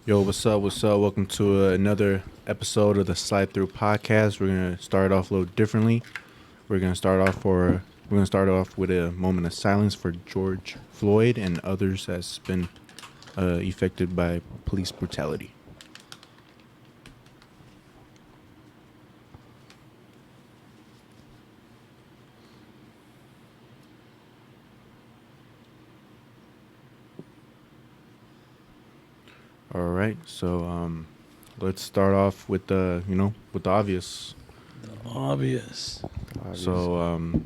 Yo, what's up? What's up? Welcome to another episode of the Slide Through podcast. We're gonna start off a little differently. We're gonna start off with a moment of silence for George Floyd and others that's been affected by police brutality. All right, so let's start off with the obvious. Obvious. So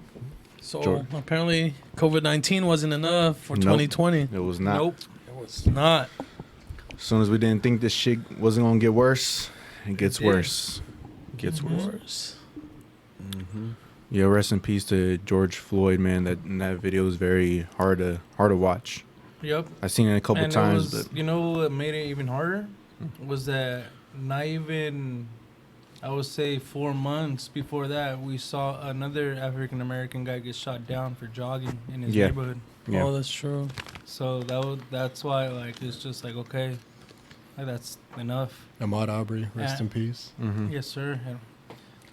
So George. apparently COVID-19 wasn't enough for Nope. 2020. It was not. Nope, it was not. As soon as we didn't think this shit wasn't gonna get worse, it gets did. worse. It gets worse. Worse. Yeah, rest in peace to George Floyd, man. That video was very hard to watch. Yep. I've seen it a couple And times, it was, but you know what made it even harder? Was that not even, I would say 4 months before that, we saw another African American guy get shot down for jogging in his Yeah. neighborhood. yeah, Oh, that's true. So that's why, like, it's just like, okay, like, that's enough. Ahmaud Arbery, rest Yeah. in peace. hmm Yes, sir. And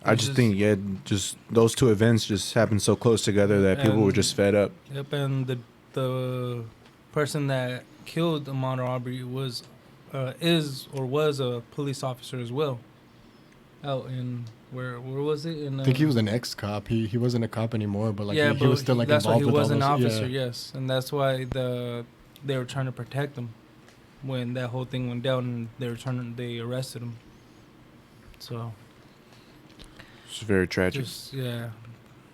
I just think just those two events just happened so close together that people were And- just fed up. Yep, and the person that killed Ahmaud Arbery was a police officer as well. Out in where was it? In I think he was an ex-cop. He wasn't a cop anymore, but like he but was still like that's why involved he with was all an those. officer. Yeah. Yes, and that's why they were trying to protect him when that whole thing went down, and they arrested him. So It's very tragic. just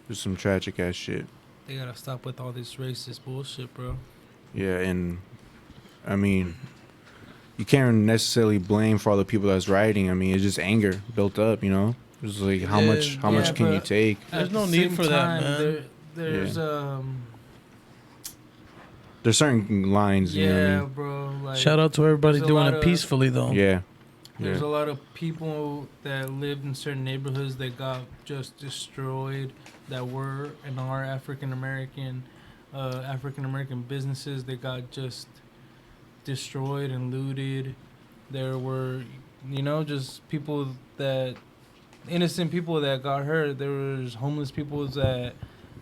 Just some tragic ass shit. they gotta stop with all this racist bullshit, bro. Yeah, and I mean, you can't necessarily blame for all the people that's rioting. I mean, it's just anger built up, you know. It's like how Yeah, much yeah, can you but- take? There's At no the need same for that, man. There's There's certain lines, you know what I yeah, mean? bro. Like, Shout out to everybody there's a doing lot it of- peacefully, though. Yeah, There's yeah. a lot of people that lived in certain neighborhoods that got just destroyed that were and are African American businesses that got just destroyed and looted. There were, just innocent people that got hurt. There was homeless people that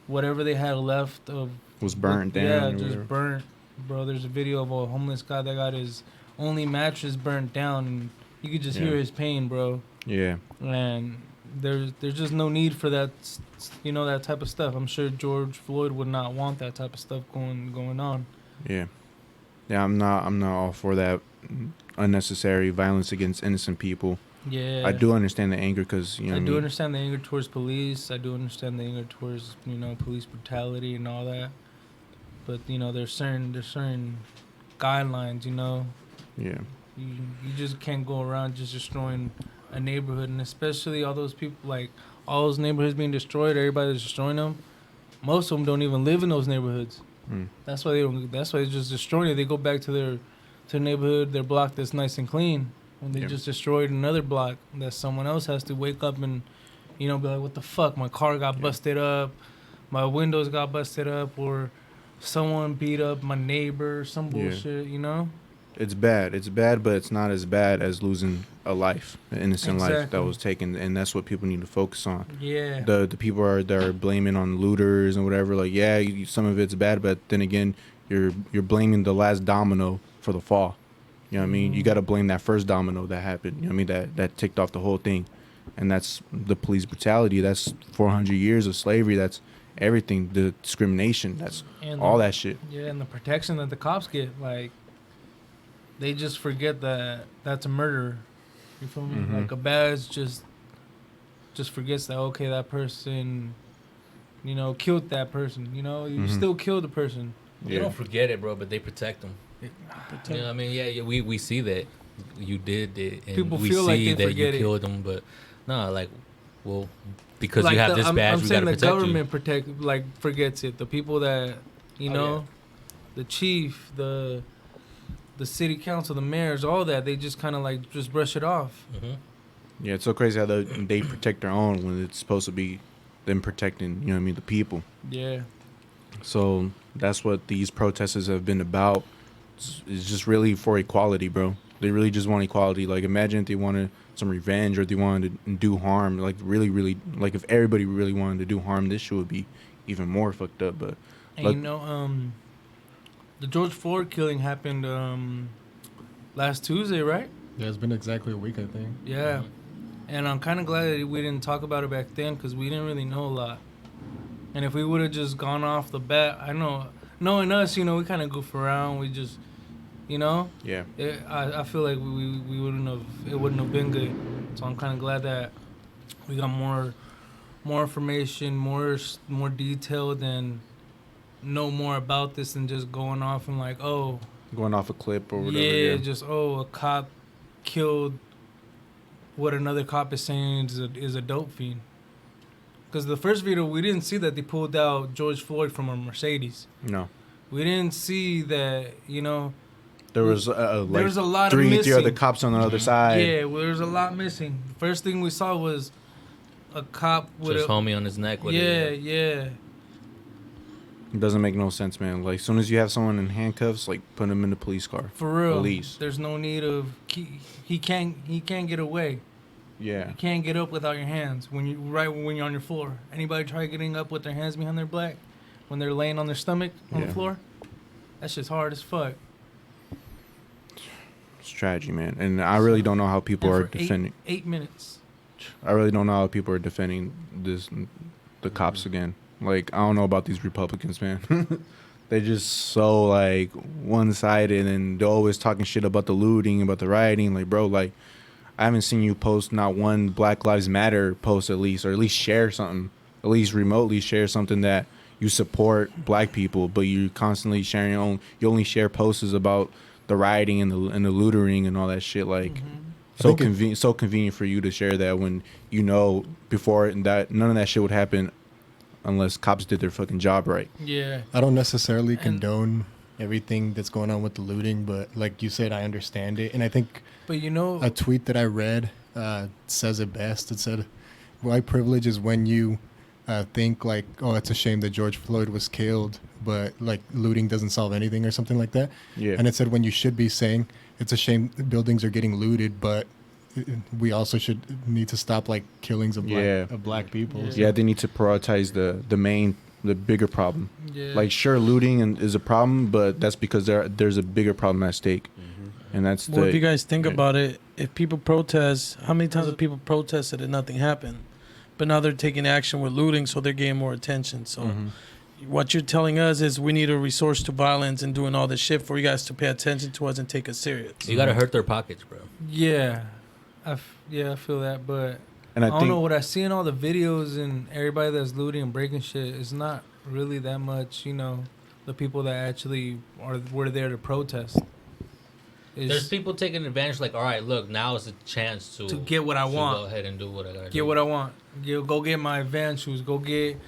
whatever they had left of Was burnt down. yeah, or just whatever. burnt. Bro, there's a video of a homeless guy that got his only mattress burnt down, and you could just Yeah. hear his pain, bro. Yeah, And there's just no need for that, that type of stuff. I'm sure George Floyd would not want that type of stuff going on. yeah, yeah. I'm not all for that unnecessary violence against innocent people. Yeah, I do understand the anger because I do understand the anger towards police. I do understand the anger towards police brutality and all that. But there's certain guidelines. Yeah, You just can't go around just destroying a neighborhood, and especially all those people, like all those neighborhoods being destroyed. Everybody that's destroying them. Most of them don't even live in those neighborhoods. mm. That's why they're just destroying it. They go back to their neighborhood, their block that's nice and clean, and they Yeah. just destroyed another block that someone else has to wake up and be like, what the fuck? My car got busted up, my windows got busted up, or someone beat up my neighbor, some Yeah. bullshit. It's bad. It's bad, but it's not as bad as losing a life, an innocent life that Exactly. was taken, and that's what people need to focus on. Yeah. The people that are blaming on looters and whatever. Like, yeah, some of it's bad, but then again, you're blaming the last domino for the fall. You know what I mean? You got to blame that first domino that happened. You know what I mean? That ticked off the whole thing, and that's the police brutality. That's 400 years of slavery. That's everything. The discrimination. That's And all that shit. Yeah, and the protection that the cops get, like, they just forget that that's a murderer. You feel me? Mhm. Like a badge just forgets that, okay, that person, killed that person. You Mhm. still killed the person. They Yeah. don't forget it, bro, but they protect them. Protect- You know what I mean? Yeah, we see that you did it, and People we feel see like they that you forget it. killed them, but no, like, well, because Like you have this I'm badge, we saying gotta the protect government forgets it. The people that Oh, yeah. the chief, the city council, the mayors, all that, they just kind of like just brush it off. you. Mm-hmm. Yeah, it's so crazy how they protect their own when it's supposed to be them protecting, you know what I mean, the people. Yeah. So that's what these protesters have been about. It's just really for equality, bro. They really just want equality. Like, imagine if they wanted some revenge or they wanted to do harm. Like, really, really, like, if everybody really wanted to do harm, this shit would be even more fucked up. But, And like, the George Floyd killing happened last Tuesday, right? Yeah, it's been exactly a week, I think. Yeah. And I'm kind of glad that we didn't talk about it back then because we didn't really know a lot. And if we would have just gone off the bat, I know, knowing us, you know, we kind of goof around. We just, you know, yeah. I feel like we wouldn't have, it wouldn't have been good. So I'm kind of glad that we got more information, more detailed, and know more about this than just going off and like, oh, Going off a clip or whatever. yeah, just a cop killed what another cop is saying is a dope fiend. Because the first video, we didn't see that they pulled out George Floyd from a Mercedes. No. We didn't see that, you know. There was like there was a lot of three missing. other cops on the other side. Yeah, well, there was a lot missing. First thing we saw was a cop with Just homie on his neck. With it. Yeah. It doesn't make no sense, man. Like, as soon as you have someone in handcuffs, like, put them in the police car. For real. Police. There's no need of he can't get away. Yeah. You can't get up without your hands when you're on your floor. Anybody try getting up with their hands behind their back when they're laying on their stomach on the floor? That shit's hard as fuck. It's tragedy, man. And I really don't know how people are defending. 8 minutes. I really don't know how people are defending the cops again. Like, I don't know about these Republicans, man. They're just so, like, one-sided, and they're always talking shit about the looting, about the rioting. Like, bro, like, I haven't seen you post not one Black Lives Matter post at least, or at least share something, at least remotely share something that you support black people, but you're constantly sharing your own. You only share posts about the rioting and the looting and all that shit. Like, so convenient for you to share that when you know before that none of that shit would happen unless cops did their fucking job right. Yeah. I don't necessarily condone everything that's going on with the looting, but like you said, I understand it. And I think a tweet that I read says it best. It said, white privilege is when you think like, oh, it's a shame that George Floyd was killed, but like looting doesn't solve anything or something like that. Yeah. And it said when you should be saying it's a shame buildings are getting looted, but we also need to stop like killings of black people. Yeah, they need to prioritize the bigger problem. Yeah. Like, sure, looting is a problem, but that's because there's a bigger problem at stake. And that's if you guys think about it, if people protest, how many times have people protested and nothing happened? But now they're taking action with looting, so they're getting more attention. So what you're telling us is we need a resource to violence and doing all this shit for you guys to pay attention to us and take us serious. You gotta hurt their pockets, bro. Yeah. I feel that, but and I don't know what I see in all the videos and everybody that's looting and breaking shit. It's not really that much, you know, the people that actually were there to protest. There's people taking advantage, like, all right, look, now is the chance to get what I want. Go ahead and do what I gotta do. Get what I want. Go get my Vans shoes. Go get.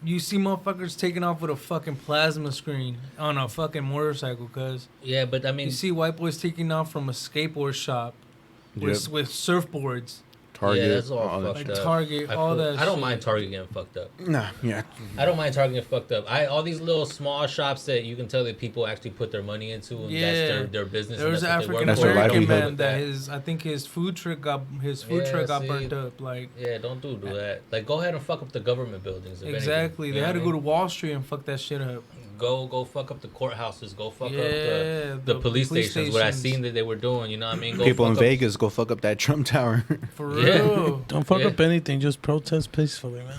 You see motherfuckers taking off with a fucking plasma screen on a fucking motorcycle, cuz. Yeah, but I mean, you see white boys taking off from a skateboard shop with surfboards. Target, yeah, that's all fucked like up. Target, all that. I don't shit. mind Target getting fucked up. Nah, yeah. I don't mind Target getting fucked up. All these little small shops that you can tell that people actually put their money into, and that's their business. There was an African American man that I think his food truck got burnt up. Like, yeah, don't do that. Like, go ahead and fuck up the government buildings. Exactly, they had to go to Wall Street and fuck that shit up. Go fuck up the courthouses. Go fuck up the police stations. What I seen that they were doing, you know what I mean? Go people in Vegas, go fuck up that Trump Tower. For real. Don't fuck up anything. Just protest peacefully, man.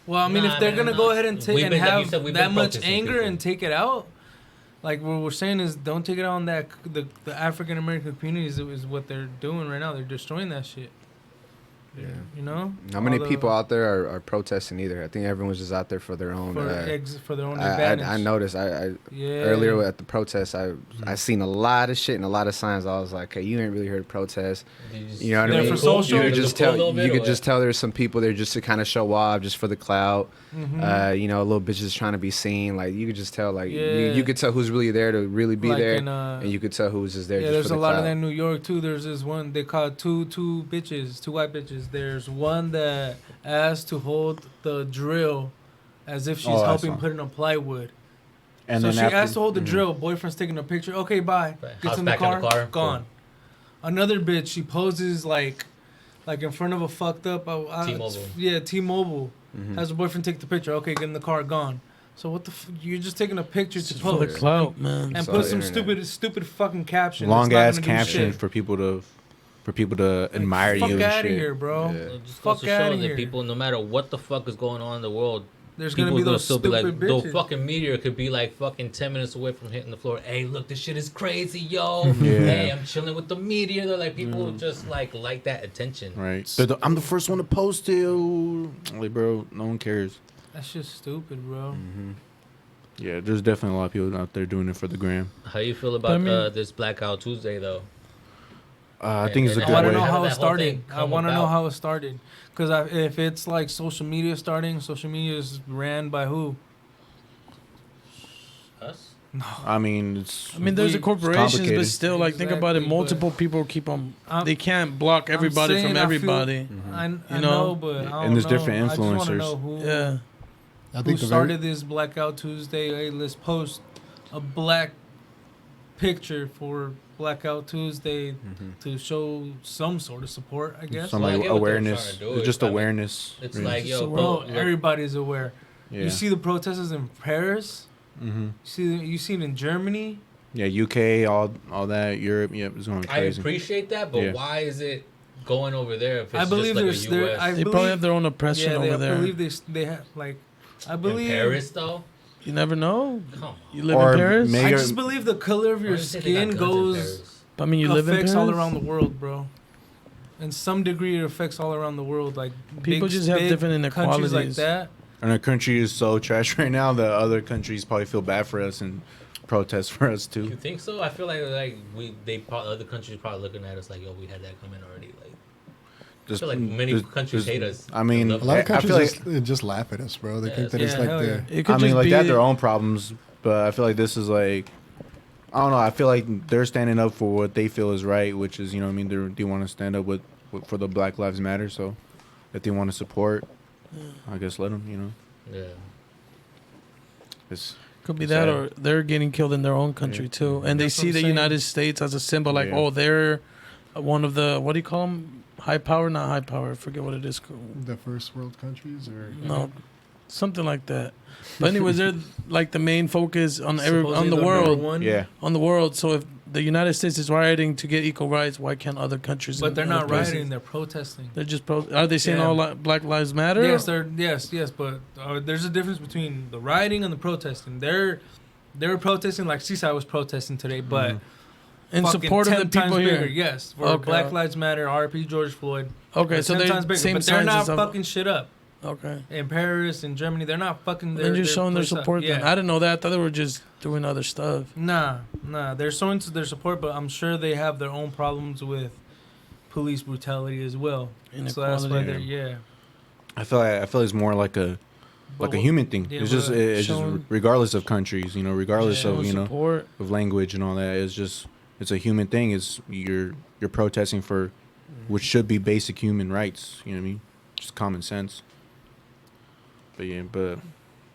Well, I mean, if they're gonna go ahead and have that much anger and take it out, like what we're saying is, don't take it out on the African American communities. Is what they're doing right now. They're destroying that shit. Yeah. You know? Not many people out there are protesting either. I think everyone's just out there for their own for their own advantage. I noticed earlier at the protest I seen a lot of shit and a lot of signs. I was like, hey, you ain't really heard of protest. You know what I mean? For social? You could just tell there's some people there just to kind of show off, just for the clout. You know, little bitches trying to be seen. Like, you could just tell, like, you could tell who's really there to really be there, and you could tell who was just there. Yeah, just there's for the a lot clout. of that in New York too. There's this one they call two white bitches. There's one that asked to hold the drill as if she's helping put in a plywood. And so she asked to hold the drill. Boyfriend's taking a picture. Okay, bye. Gets in the car, gone. Another bitch, she poses like in front of a fucked up T-Mobile. Yeah, T-Mobile. Mm-hmm. Has her boyfriend take the picture. Okay, get in the car, gone. So what the you're just taking a picture to For the post clout, man. and Saw put the some internet. stupid fucking caption. Long that's ass not gonna do caption shit. for people to admire Fuck you and out of shit. here, bro. Yeah. It just Fuck goes to show outta that here. people, no matter what the fuck is going on in the world, There's people gonna be will those still be stupid like, bitches. the fucking meteor could be like fucking 10 minutes away from hitting the floor. Hey, look, this shit is crazy, yo. Yeah. Hey, I'm chilling with the meteor. They're like, people just like that attention. Right. I'm the first one to post it. Like, bro, no one cares. That's just stupid, bro. Mm-hmm. Yeah, there's definitely a lot of people out there doing it for the gram. How you feel about I mean- this Blackout Tuesday, though? I think it's a And I good want to way. know How how did it that whole started. thing I come want to know about? how it started. Because if it's like social media starting, social media is ran by who? Us? I mean, it's. I mean, there's the We- corporations, but complicated. still, like, think about it. Exactly, Multiple people keep on. I'm- They can't block I'm everybody saying from I feel- everybody. I You know, know? but I don't And there's know. different I just want to influencers. know who, Yeah. I who think the started this Blackout Tuesday. Hey, let's post a black picture for Blackout Tuesday to show some sort of support, I guess. Some Well, I like get what they're awareness. trying to do. It's just I mean, awareness. It's really. like, yo, So, Bro, look, everybody's aware. Yeah. You see the protesters in Paris. Mm-hmm. You see it in Germany. Yeah, UK, all that, Europe. Yep, it's going I crazy. appreciate that, but Yeah. why is it going over there if it's I believe just like there's a there. US? I They believe, probably have their own oppression yeah, over there. I believe they have like. I believe in Paris, though? You never know. Come on. You live Or in Paris. may- I Mayor- just believe the color of Why your do you say they got skin guns in goes Paris? I mean, you live in affects Paris. all around the world, bro. In some degree, it affects all around the world. Like People big, just have big different countries like inequalities. that. And our country is so trash right now that other countries probably feel bad for us and protest for us You too. think so? I feel like other countries probably looking at us like, yo, we had that coming already. Like, I feel like many countries hate us. I mean, They A love lot us. of countries I feel just laugh at us, bro. They Yeah, think that yeah, it's like hell the. yeah. It could I mean, just like be they have their own problems, but I feel like this is like, I don't know. I feel like they're standing up for what they feel is right, which is, you know, what I mean, they want to stand up with for the Black Lives Matter. So, if they want to support, I guess let them. You know, Yeah. it's Could be It's that, sad. or they're getting killed in their own country too, and they That's what see I'm the saying. United States as a symbol, like, Yeah. oh, they're one of the, what do you call them? High power, not high power. I forget what it is called. The first world countries, or No, something like that. But anyways, they're like the main focus on on Supposedly the number world, one. yeah. on the world. So if the United States is rioting to get equal rights, why can't other countries? But and they're other not places? rioting; they're protesting. They're just are they saying Yeah. all Black Lives Matter? Yes, yes, but there's a difference between the rioting and the protesting. They're protesting like Seaside was protesting today, but in fucking support of 10 the people times here. bigger, yes, for Okay. Black Lives Matter, RP George Floyd. Okay, They're so 10 they're times bigger, same but they're signs not and stuff. fucking shit up. Okay. In Paris, in Germany, they're not fucking. They're just showing their police up. support. Then Yeah. I didn't know that. I thought they were just doing other stuff. Nah, they're showing their support, but I'm sure they have their own problems with police brutality as well. So that's why they're Inequality. yeah. I feel it's more like a But human thing. yeah, It's just but it's just showing- regardless of countries, you know, regardless Yeah, of, you know, support. of language and all that. It's a human thing. It's you're protesting for which should be basic human rights. You know what I mean? Just common sense. But yeah,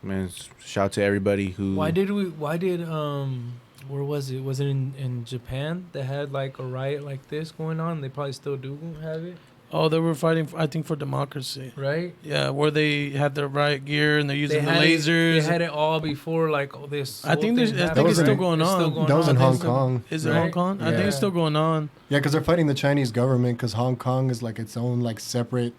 man, shout out to everybody who. Why did where was it? Was it in Japan that had like a riot like this going on? They probably still do have it, Oh, they were fighting, I think, for democracy. right? Yeah, where they had their riot gear and they're using the had lasers. They had it all before like all this. I think whole there's, thing I happened, think it's still right? going It's on. still going that was on. in I Hong think so. Kong. Is it Right? Hong Kong? I think it's Yeah. still going on. Yeah, because they're fighting the Chinese government. Because Hong Kong is like its own like separate.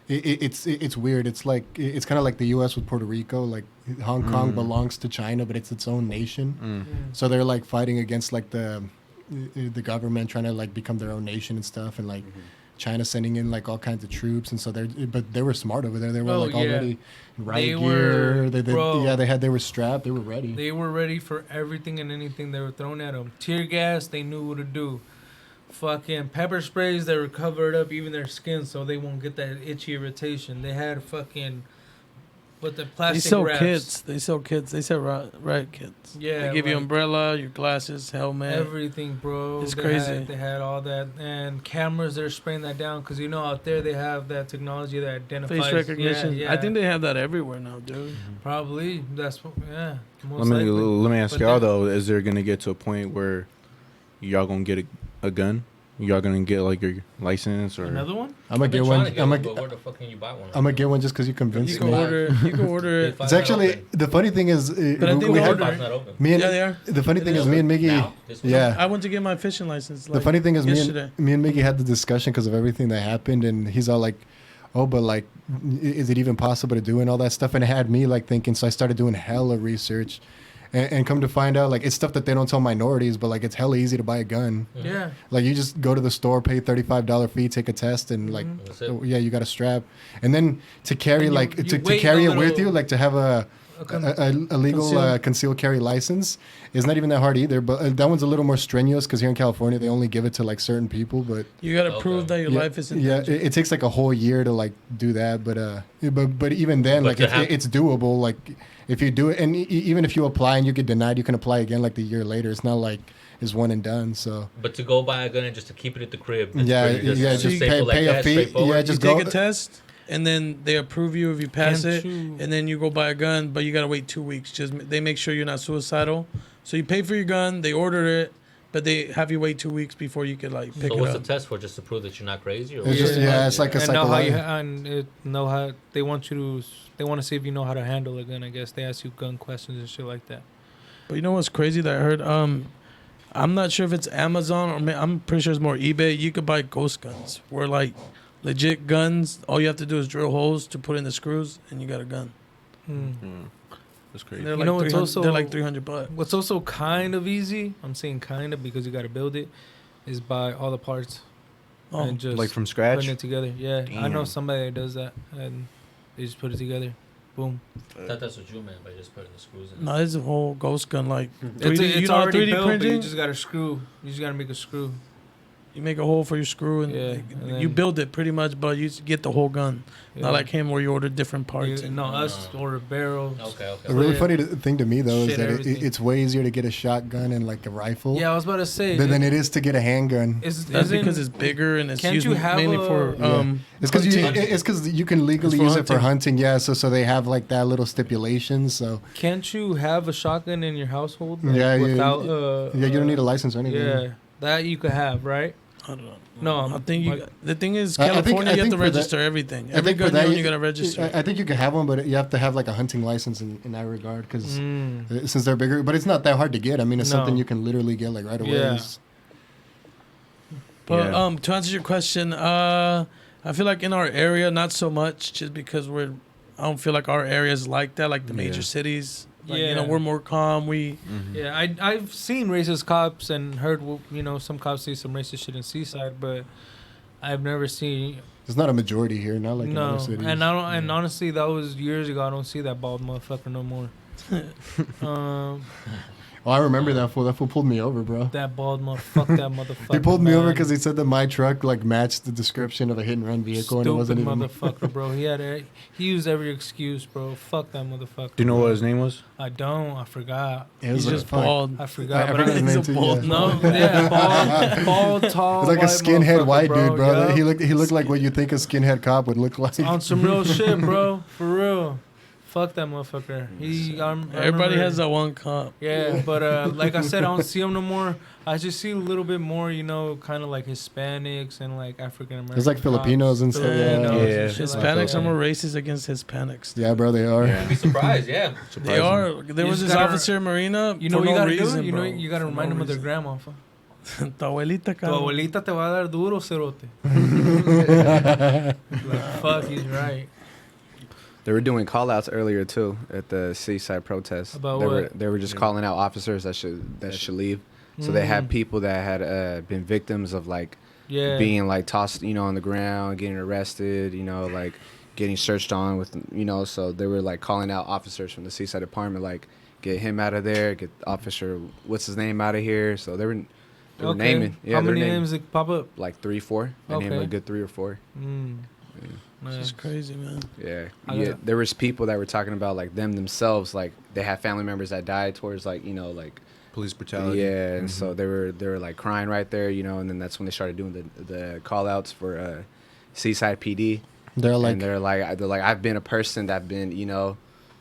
It's weird. It's like it's kind of like the U.S. with Puerto Rico. Like Hong Kong belongs to China, but it's its own nation. So they're like fighting against like the government trying to like become their own nation and stuff, and like China sending in like all kinds of troops. And so they were smart over there. They were Oh, like yeah. already riot They gear. were- bro. They were strapped. They were ready. They were ready for everything and anything they were thrown at them. Tear gas, they knew what to do. Fucking pepper sprays, they were covered up even their skin so they won't get that itchy irritation. They had fucking with the They plastic sell wraps. kits. They sell kits. They sell riot kits. Yeah, They give you like umbrella, your glasses, helmet. everything, bro. It's They crazy. They had all that and cameras. They're spraying that down because you know out there they have that technology that identifies Face recognition. Yeah, I think they have that everywhere now, dude. probably that's what. Yeah, most Let me likely. ask But y'all then- though: is there gonna get to a point where y'all gonna get a gun Y'all gonna get like your license or another one? I'm gonna get one. But where the fuck can you buy one? I'm gonna get one just because you convinced me. You can order it. It's actually the funny thing is, but I think we had me and they are. The funny thing is, me and Miggy. Yeah. I went to get my fishing license. The funny thing is, me and Miggy had the discussion because of everything that happened, and he's all like, "Oh, but like, is it even possible to do and all that stuff?" And it had me like thinking. So I started doing hella research. And come to find out, like, it's stuff that they don't tell minorities, but, like, it's hella easy to buy a gun. Yeah. Like, you just go to the store, pay $35 fee, take a test, and, like, yeah, you got a strap. And then to carry, to carry it with you, like, to have a legal concealed carry license is not even that hard either. But that one's a little more strenuous because here in California, they only give it to, like, certain people. But you got to prove that your life is in danger. Yeah, it takes, like, a whole year to, like, do that. But even then, like, it's doable, like... If you do it, and even if you apply and you get denied, you can apply again like the year later. It's not like it's one and done. So. But to go buy a gun and just to keep it at the crib. Just pay a fee. Yeah, just take a test, and then they approve you if you pass it, and then you go buy a gun. But you gotta wait 2 weeks. Just they make sure you're not suicidal. So you pay for your gun. They order it. But they have you wait 2 weeks before you could like pick it up. So what's the test for? Just to prove that you're not crazy? Or it's just it's like a psychological. Know how they want you to. They want to see if you know how to handle a gun. I guess they ask you gun questions and shit like that. But you know what's crazy that I heard? I'm not sure if it's Amazon or I'm pretty sure it's more eBay. You could buy ghost guns, where like legit guns. All you have to do is drill holes to put in the screws, and you got a gun. That's crazy. They're like they're like $300. What's also kind of easy, I'm saying kind of because you got to build it, is buy all the parts. And just like from scratch? Putting it together. Yeah. Damn. I know somebody that does that, and they just put it together. Boom. I thought that's what you meant by just putting the screws in. No, it's a whole ghost gun. Like, it's already built, printing? But you just got to screw. You just got to make a screw. You make a hole for your screw, and you build it pretty much, but you get the whole gun. Yeah. Not like him where you order different parts. Us order barrels. Okay. A really funny thing to me, though, is that it's way easier to get a shotgun and like a rifle. Yeah, I was about to say. Than it is to get a handgun. That's because it's bigger and it's used mainly for... It's because you can legally use it for hunting, yeah, so they have like that little stipulation, so... Can't you have a shotgun in your household? Like, without... you don't need a license or anything. Yeah, that you could have, right? I don't know. No, I think the thing is, California, you have to register everything. Every gun you got to register. I think you can have one, but you have to have like a hunting license in that regard because since they're bigger. But it's not that hard to get. I mean, it's something you can literally get like right away. Yeah. But to answer your question, I feel like in our area, not so much, just because I don't feel like our area is like that, like the major cities. Like, we're more calm. Yeah, I've seen racist cops and heard, some cops say some racist shit in Seaside, but I've never seen. It's not a majority here, not like in other cities. And I don't. And honestly, that was years ago. I don't see that bald motherfucker no more. I remember that fool. That fool pulled me over, bro. That bald motherfucker. That motherfucker. He pulled me over because he said that my truck like matched the description of a hit and run vehicle, and it wasn't even. Motherfucker, bro. He used every excuse, bro. Fuck that motherfucker. Do you know what his name was? I don't. I forgot. He's just bald. I forgot. I forgot his name too. Bald. No, bald, tall. It's like a skinhead white dude, bro. Yep. He looked like what you think a skinhead cop would look like. On some real shit, bro. For real. Fuck that motherfucker. Everybody has that one cop. Yeah, but like I said, I don't see him no more. I just see a little bit more, kind of like Hispanics and like African Americans. It's like Filipinos and stuff. Yeah. Hispanics are more racist against Hispanics. Yeah, bro, they are. You'd be surprised, yeah. They are. There was this officer in Marina. You know what you gotta do? You gotta remind them of their grandma. Tu abuelita, Tu abuelita te va a dar duro, cerote. Fuck, he's right. They were doing call-outs earlier too at the Seaside protest. About they were just calling out officers that should leave. So they had people that had been victims of like being like tossed, on the ground, getting arrested, like getting searched on with, so they were like calling out officers from the Seaside Department, like get him out of there, get Officer what's his name out of here. So they were naming. Yeah, how many names did pop up? Like 3, 4. They named a good 3 or 4. Yeah. Nice. It's crazy, man. Yeah. There was people that were talking about like themselves, like they had family members that died towards like like police brutality. Yeah, and so they were like crying right there, and then that's when they started doing the call outs for Seaside PD. They're like I've been a person that been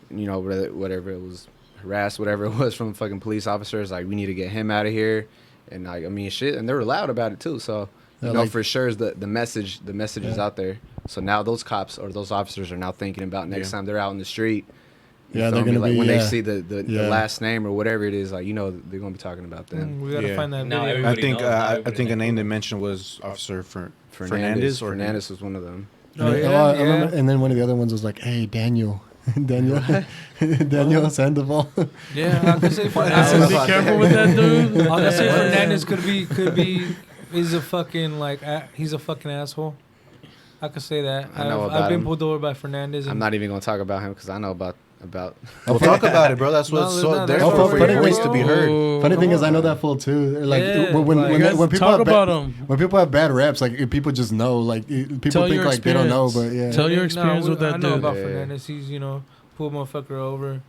whatever it was, harassed, whatever it was from fucking police officers. Like we need to get him out of here, and like shit, and they were loud about it too. So No, for sure is the message. The message is out there. So now those cops or those officers are now thinking about next time they're out in the street. Yeah, they're gonna like be when they see the last name or whatever it is, like they're gonna be talking about them. We gotta find that Now video. I think a name they mentioned was Officer Fernandez. Fernandez was one of them. Oh, yeah, I remember, and then one of the other ones was like, "Hey, Daniel Sandoval." Yeah, I could say Be Fernandez. careful with that dude. I could say Fernandez could be. He's a fucking he's a fucking asshole. I could say that. I've been pulled over by Fernandez. I'm not even gonna talk about him because I know about. We'll talk about it, bro. That's what there for your voice to be heard. Funny thing is, I know that fool too. Like when people have bad reps, like people just know. Like people think like they don't know, but yeah. Tell your experience with that dude. I know about Fernandez. He's pull a motherfucker over,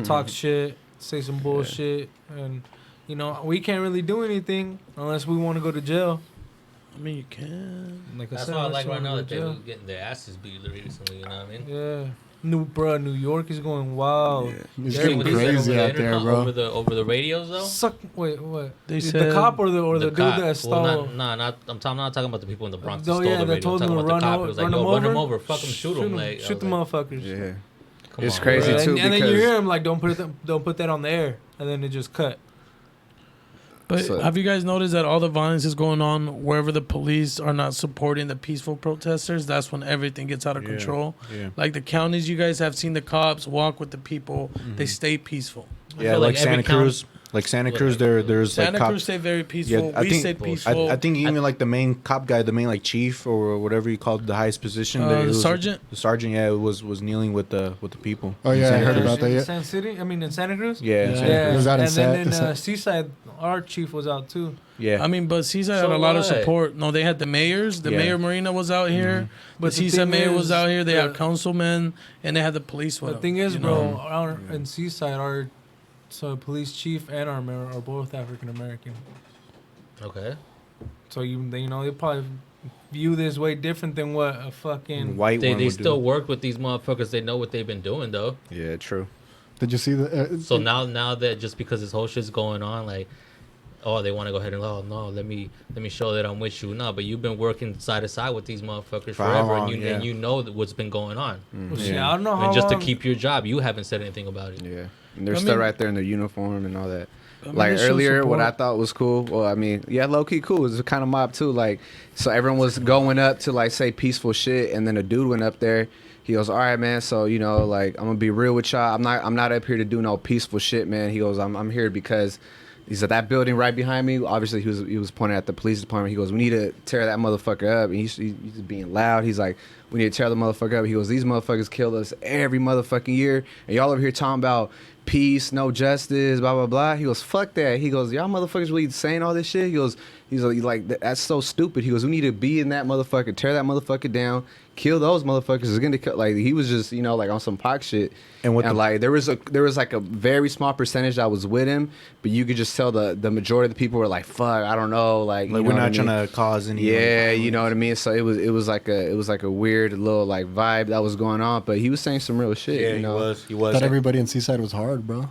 talk shit, say some bullshit, and we can't really do anything unless we want to go to jail. I mean, you can. That's why I like right now that they're getting their asses beat recently. You know what I mean? Yeah. New York is going wild. Yeah. It's getting crazy out there, bro. Over the radios though. Wait, what? They said the cop or the dude cop. that stole? I'm not talking about the people in the Bronx. Oh yeah, that told him to run him over. Fuck him, shoot him. Shoot the motherfuckers. Yeah, it's crazy too. And then you hear him like, don't put that on the air, and then it just cut. But have you guys noticed that all the violence is going on wherever the police are not supporting the peaceful protesters? That's when everything gets out of control. Yeah. Like the counties, you guys have seen the cops walk with the people. Mm-hmm. They stay peaceful. Yeah, like Santa Cruz. Like Santa Cruz, there's Santa like Cruz stayed very peaceful. We stayed peaceful. I think even like the main cop guy, the main like chief or whatever you called the highest position, the sergeant. The sergeant, yeah, was kneeling with the people. Oh yeah, I heard about that. In Santa Cruz. Yeah, in Santa Cruz. And then Seaside, our chief was out too. Yeah, I mean, but Seaside had a lot of support. No, they had the mayors. The mayor Marina was out here. But the Seaside mayor was out here. They had councilmen and they had the police with them. The thing is, bro, in Seaside, our police chief and our mayor are both African American. Okay. So they probably view this way different than what a fucking white one would do. They still work with these motherfuckers. They know what they've been doing though. Yeah, true. Did you see the? So now that just because this whole shit's going on, like, oh, they want to go ahead and let me show that I'm with you. No, but you've been working side to side with these motherfuckers forever, and you know what's been going on. Mm-hmm. Well, yeah, I don't know how. And just to keep your job, you haven't said anything about it. Yeah. And they're still right there in their uniform and all that. Like earlier, what I thought was cool. Well, I mean, yeah, low key cool. It was a kind of mob too. Like, so everyone was going up to like say peaceful shit, and then a dude went up there. He goes, "All right, man. So like I'm gonna be real with y'all. I'm not up here to do no peaceful shit, man." He goes, "I'm here because." He said that building right behind me. Obviously, he was pointing at the police department. He goes, "We need to tear that motherfucker up." And he's being loud. He's like, "We need to tear the motherfucker up." He goes, "These motherfuckers kill us every motherfucking year, and y'all over here talking about peace, no justice, blah blah blah." He goes, "Fuck that." He goes, "Y'all motherfuckers really saying all this shit?" He's like, "That's so stupid." He goes, "We need to be in that motherfucker, tear that motherfucker down, kill those motherfuckers." It's gonna like he was just like on some pox shit. And like there was like a very small percentage that was with him, but you could just tell the majority of the people were like, "Fuck, I don't know." Like we're not trying to cause any. Yeah, you know what I mean. So it was like a weird little like vibe that was going on, but he was saying some real shit. Yeah, he was. Thought everybody in Seaside was hard, bro.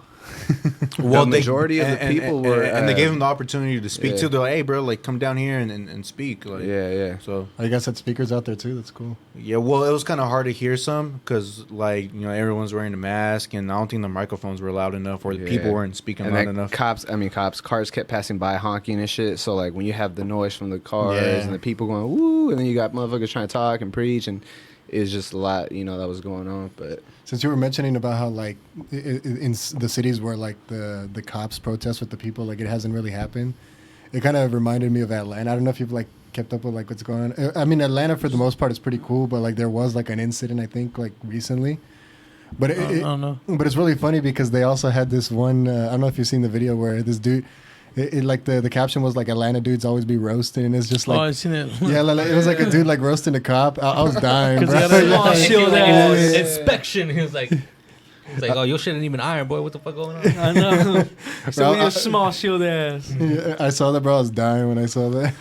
Well, the majority of the people were, and they gave him the opportunity to speak too. They're like, "Hey, bro, like come down here and speak." Like, yeah. So you guys had speakers out there too. That's cool. Yeah, well, it was kind of hard to hear some because like everyone's wearing a mask, and I don't think the microphones were loud enough, or the people weren't speaking loud enough. Cars kept passing by honking and shit. So like when you have the noise from the cars and the people going woo, and then you got motherfuckers trying to talk and preach, and it's just a lot that was going on. But since you were mentioning about how like in the cities where like the cops protest with the people, like it hasn't really happened, it kind of reminded me of Atlanta. I don't know if you've like kept up with like what's going on. I mean, Atlanta for the most part is pretty cool, but like there was like an incident I think like recently. But I don't know. But it's really funny because they also had this one. I don't know if you've seen the video where this dude. It like the caption was like Atlanta dudes always be roasting, and it's just like I've seen it. Yeah, like, it was like a dude like roasting a cop. I was dying, bro. Inspection. He was like, "Oh, your shit ain't even iron, boy. What the fuck going on?" I know. So we a small shield ass. Yeah, I saw that, bro. I was dying when I saw that.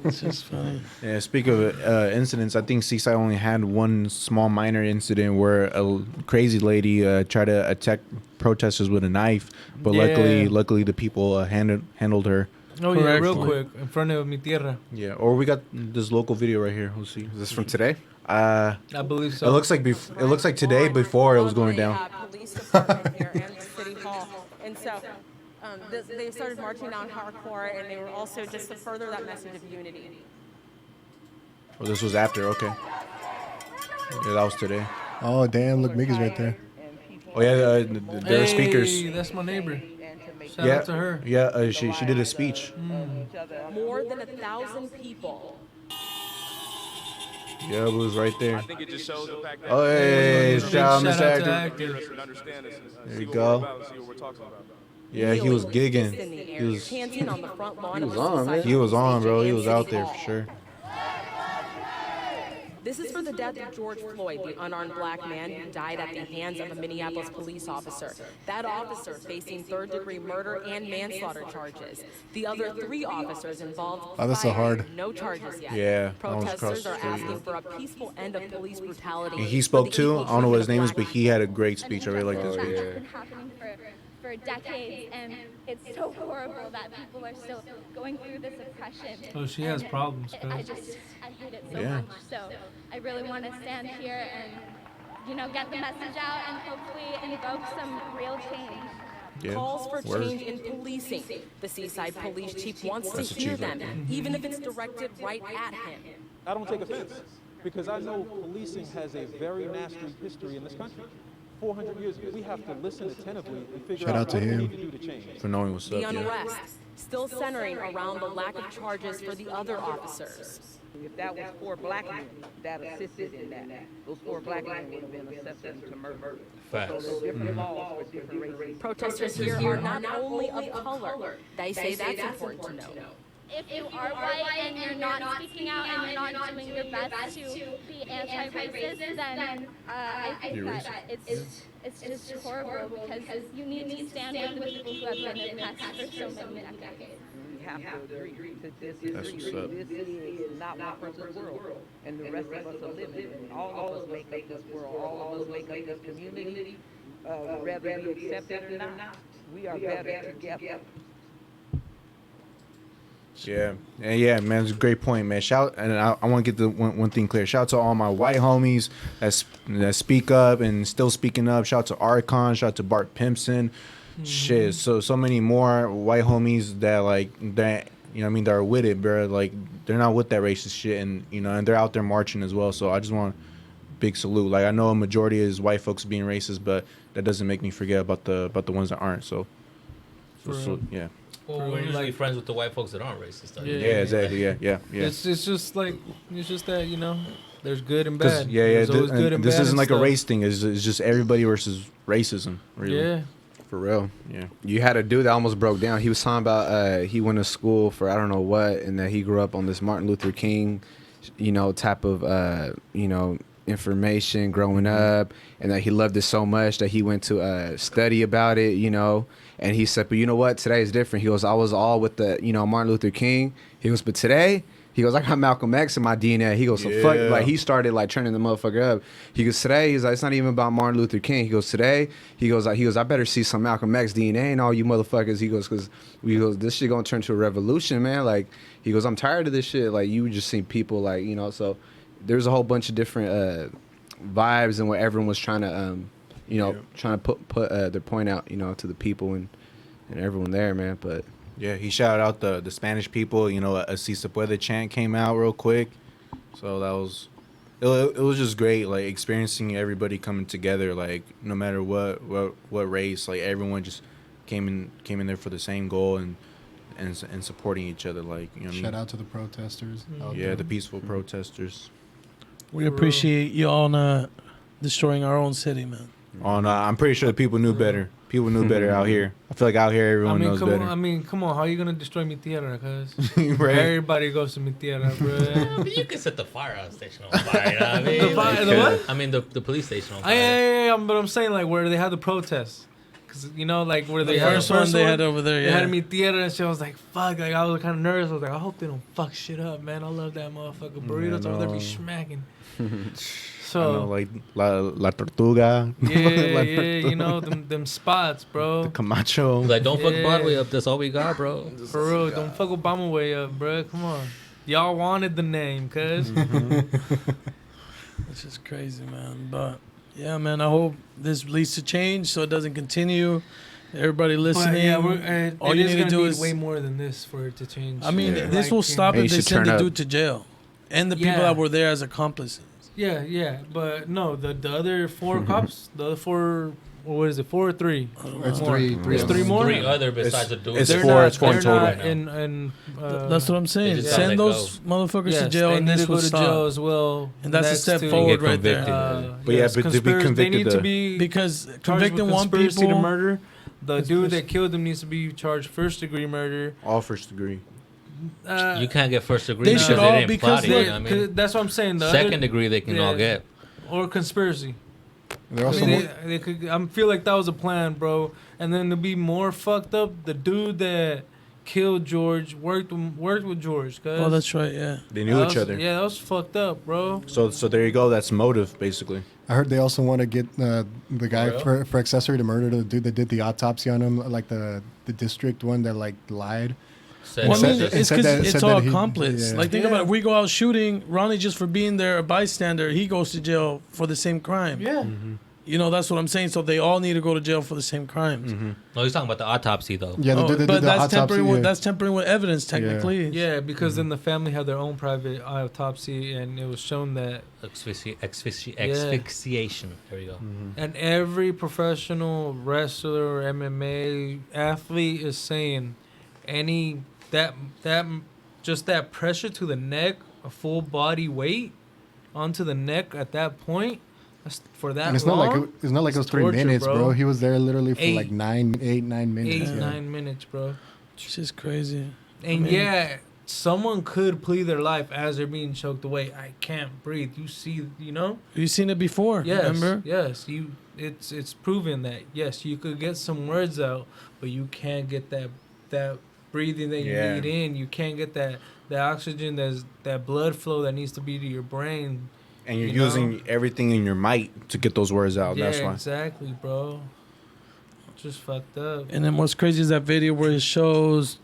It's just funny. Yeah. Speak of incidents, I think Seaside only had one small minor incident where a crazy lady tried to attack protesters with a knife, but luckily the people handled her Oh yeah, real quick in front of mi tierra. Yeah, or we got this local video right here. We'll see. Is this from today? I believe so. It looks like it looks like today before it was going down. Police department here and City Hall, and so they started marching down hardcore, and they were also just to further that message of unity. Oh, this was after. Okay. Yeah, that was today. Oh damn! Look, Miggy's right there. Oh yeah, there are speakers. That's my neighbor. Shout Yeah, out to her. yeah. She did a speech. More than 1,000 people. Yeah, it was right there. I think it just shows the fact that. Oh, hey, shout out, Mr. Shout out to Actor. Actor. There you go. Yeah, he was gigging. He was on, man. He was on, bro. He was out there for sure. This is for the death of George Floyd, the unarmed black man who died at the hands of a Minneapolis police officer. That officer facing third-degree murder and manslaughter charges. The other 3 officers involved. Oh, that's so hard. No charges yet. Yeah, that was across Protesters the are street, asking yeah. for a peaceful end of police brutality. And he spoke too. I don't know what his name is, but he had a great speech. I really like that speech. It's been happening for decades, and it's so horrible that people are still going through this oppression. Oh, she has problems, I cuz. I hate it so Yeah. much. So I really want to stand here and, get the message out and hopefully invoke some real change. Yeah. Calls for Word. change in policing. The Seaside Police Chief wants to That's the hear chief them, right even if it's directed right at him. I don't take offense because I know policing has a very nasty history in this country. 400 years ago, we have to listen attentively and figure Shout out out to what we him. need to do to change. For knowing what's The up, yeah. unrest still centering around the lack of charges for the other officers. If that was 4 black men that assisted in that, those 4 black men would have been accepted to murder. Facts. So there's different laws for different races. Protesters here are not only of color. They say that's important to know. If you are white and you're not speaking out and you're not doing your best to be anti-racist, then I think that it's just horrible because you need to stand with the people who have been oppressed for so many decades. We have to agree to disagree. That's what's up. This is not one person's world, and the rest of us are living in it. All of us make up this world. All of us make up this community. Whether we accept it or not, we are better together. Yeah, yeah, man, it's a great point, man. And I want to get the one thing clear. Shout out to all my white homies that speak up and still speaking up. Shout out to Archon. Shout out to Bart Pimpson. Shit, so many more white homies that that are with it, bro. Like they're not with that racist shit, and and they're out there marching as well. So I just want big salute. Like I know a majority is white folks being racist, but that doesn't make me forget about the ones that aren't. So yeah. Well, we're usually friends with the white folks that aren't racist. Though. Yeah, exactly. Yeah. It's just that there's good and bad. There's always good and this bad isn't and like stuff. a race thing. It's just everybody versus racism. Really. Yeah. For real. Yeah. You had a dude that almost broke down. He was talking about he went to school for I don't know what, and that he grew up on this Martin Luther King, type of information growing up, and that he loved it so much that he went to study about it, and he said, but you know what, today is different. He goes, I was all with the Martin Luther King. He goes, but today, he goes, I got Malcolm X in my DNA. He goes, so fuck, like he started like turning the motherfucker up. He goes, today, he's like, it's not even about Martin Luther King. He goes, today, he goes, I better see some Malcolm X DNA and all you motherfuckers. He goes, because this shit gonna turn to a revolution, man. Like he goes, I'm tired of this shit. Like you just see people like so there's a whole bunch of different vibes and what everyone was trying to trying to put their point out, to the people and everyone there, man. But yeah, he shouted out the Spanish people. A Si Se Puede chant came out real quick, so that was it was just great, like experiencing everybody coming together, like no matter what race, like everyone just came in there for the same goal and supporting each other, like Shout out to the protesters. out Yeah, there. the peaceful protesters. We appreciate y'all not destroying our own city, man. Oh no, I'm pretty sure the people knew better. People knew better out here. I feel like out here everyone knows better. Come on. How are you gonna destroy mi tierra? Cause Right. everybody goes to mi tierra, bro. But you can set the firehouse station on fire. You know what I mean? The what? I mean the police station on fire. Yeah. But I'm saying like where they have the protests. Cause you know, like where the first one they had over there, they had me theater and shit. I was like, fuck, like I was kind of nervous. I was like, I hope they don't fuck shit up, man. I love that motherfucker. Burritos over there be smacking. So I know, like La Tortuga. Yeah, you know them spots, bro. The Camacho. Like, don't fuck Broadway up. That's all we got, bro. For real, don't fuck Obama way up, bro. Come on, y'all wanted the name, cuz. It's just crazy, man. But yeah, man, I hope this leads to change so it doesn't continue. Everybody listening, all you need to do is way more than this for it to change. I mean, this will stop if they send the dude to jail and the people that were there as accomplices. Yeah, but no, the other 4 cops, the other 4, what is it, 4 or 3? It's 3. There's 3 more. 3 other besides the dude. It's 4 in total. That's what I'm saying. Send those motherfuckers to jail, and this will stop. Go to jail as well. And that's a step forward right there. But to be convicted, they need to be because convicting one people to murder. The dude that killed them needs to be charged 1st-degree murder. All 1st-degree. You can't get 1st-degree. They should all because that's what I'm saying. The 2nd-degree they can all get. Or conspiracy. They could. I feel like that was a plan, bro. And then to be more fucked up, the dude that killed George worked with George. Oh, that's right. Yeah. They knew each other. Yeah, that was fucked up, bro. So there you go. That's motive, basically. I heard they also want to get the guy for accessory to murder, the dude that did the autopsy on him, like the district one that like lied. Well, I mean, it's because it's all accomplice. Like, think about it. If we go out shooting, Ronnie, just for being there, a bystander, he goes to jail for the same crime. Yeah. Mm-hmm. You know, that's what I'm saying. So they all need to go to jail for the same crimes. Mm-hmm. No, he's talking about the autopsy, though. Yeah, but that's tampering. That's tampering with evidence, technically. Yeah, because then the family had their own private autopsy, and it was shown that asphyxiation. There we go. Mm-hmm. And every professional wrestler or MMA athlete is saying that pressure to the neck, a full body weight onto the neck at that point. For that and it's long, not like it was 3 torture, minutes, bro. He was there literally for 8 like 9 minutes. 9 minutes, bro. It's just crazy. And someone could plead their life as they're being choked away. I can't breathe. You see, you know? You've seen it before, remember? Yes. It's proven that, yes, you could get some words out, but you can't get that breathing that you need in. You can't get that oxygen, that blood flow that needs to be to your brain. And you're using everything in your might to get those words out. Yeah, that's why. Exactly, bro. Just fucked up. And then what's crazy is that video where it shows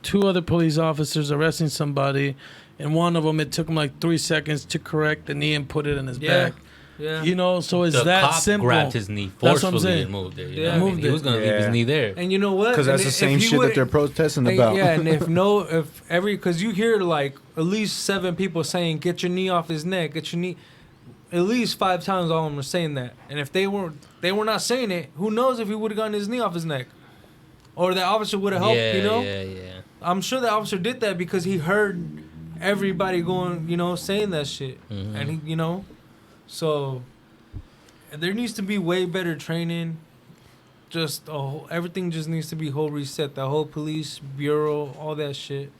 2 other police officers arresting somebody, and one of them, it took him like 3 seconds to correct the knee and put it in his back. Yeah. You know, so it's that cop simple. Grabbed his knee forcefully and moved it. Yeah, moved it. He was gonna leave his knee there. And you know what? Because that's the same shit that they're protesting about. Yeah, and because you hear like at least 7 people saying, "Get your knee off his neck, get your knee." At least 5 times all of them were saying that. And if they were not saying it, who knows if he would have gotten his knee off his neck, or the officer would have helped. You know? Yeah. I'm sure the officer did that because he heard everybody going, saying that shit, and he, so. There needs to be way better training. Everything just needs to be whole reset. The whole police bureau, all that shit.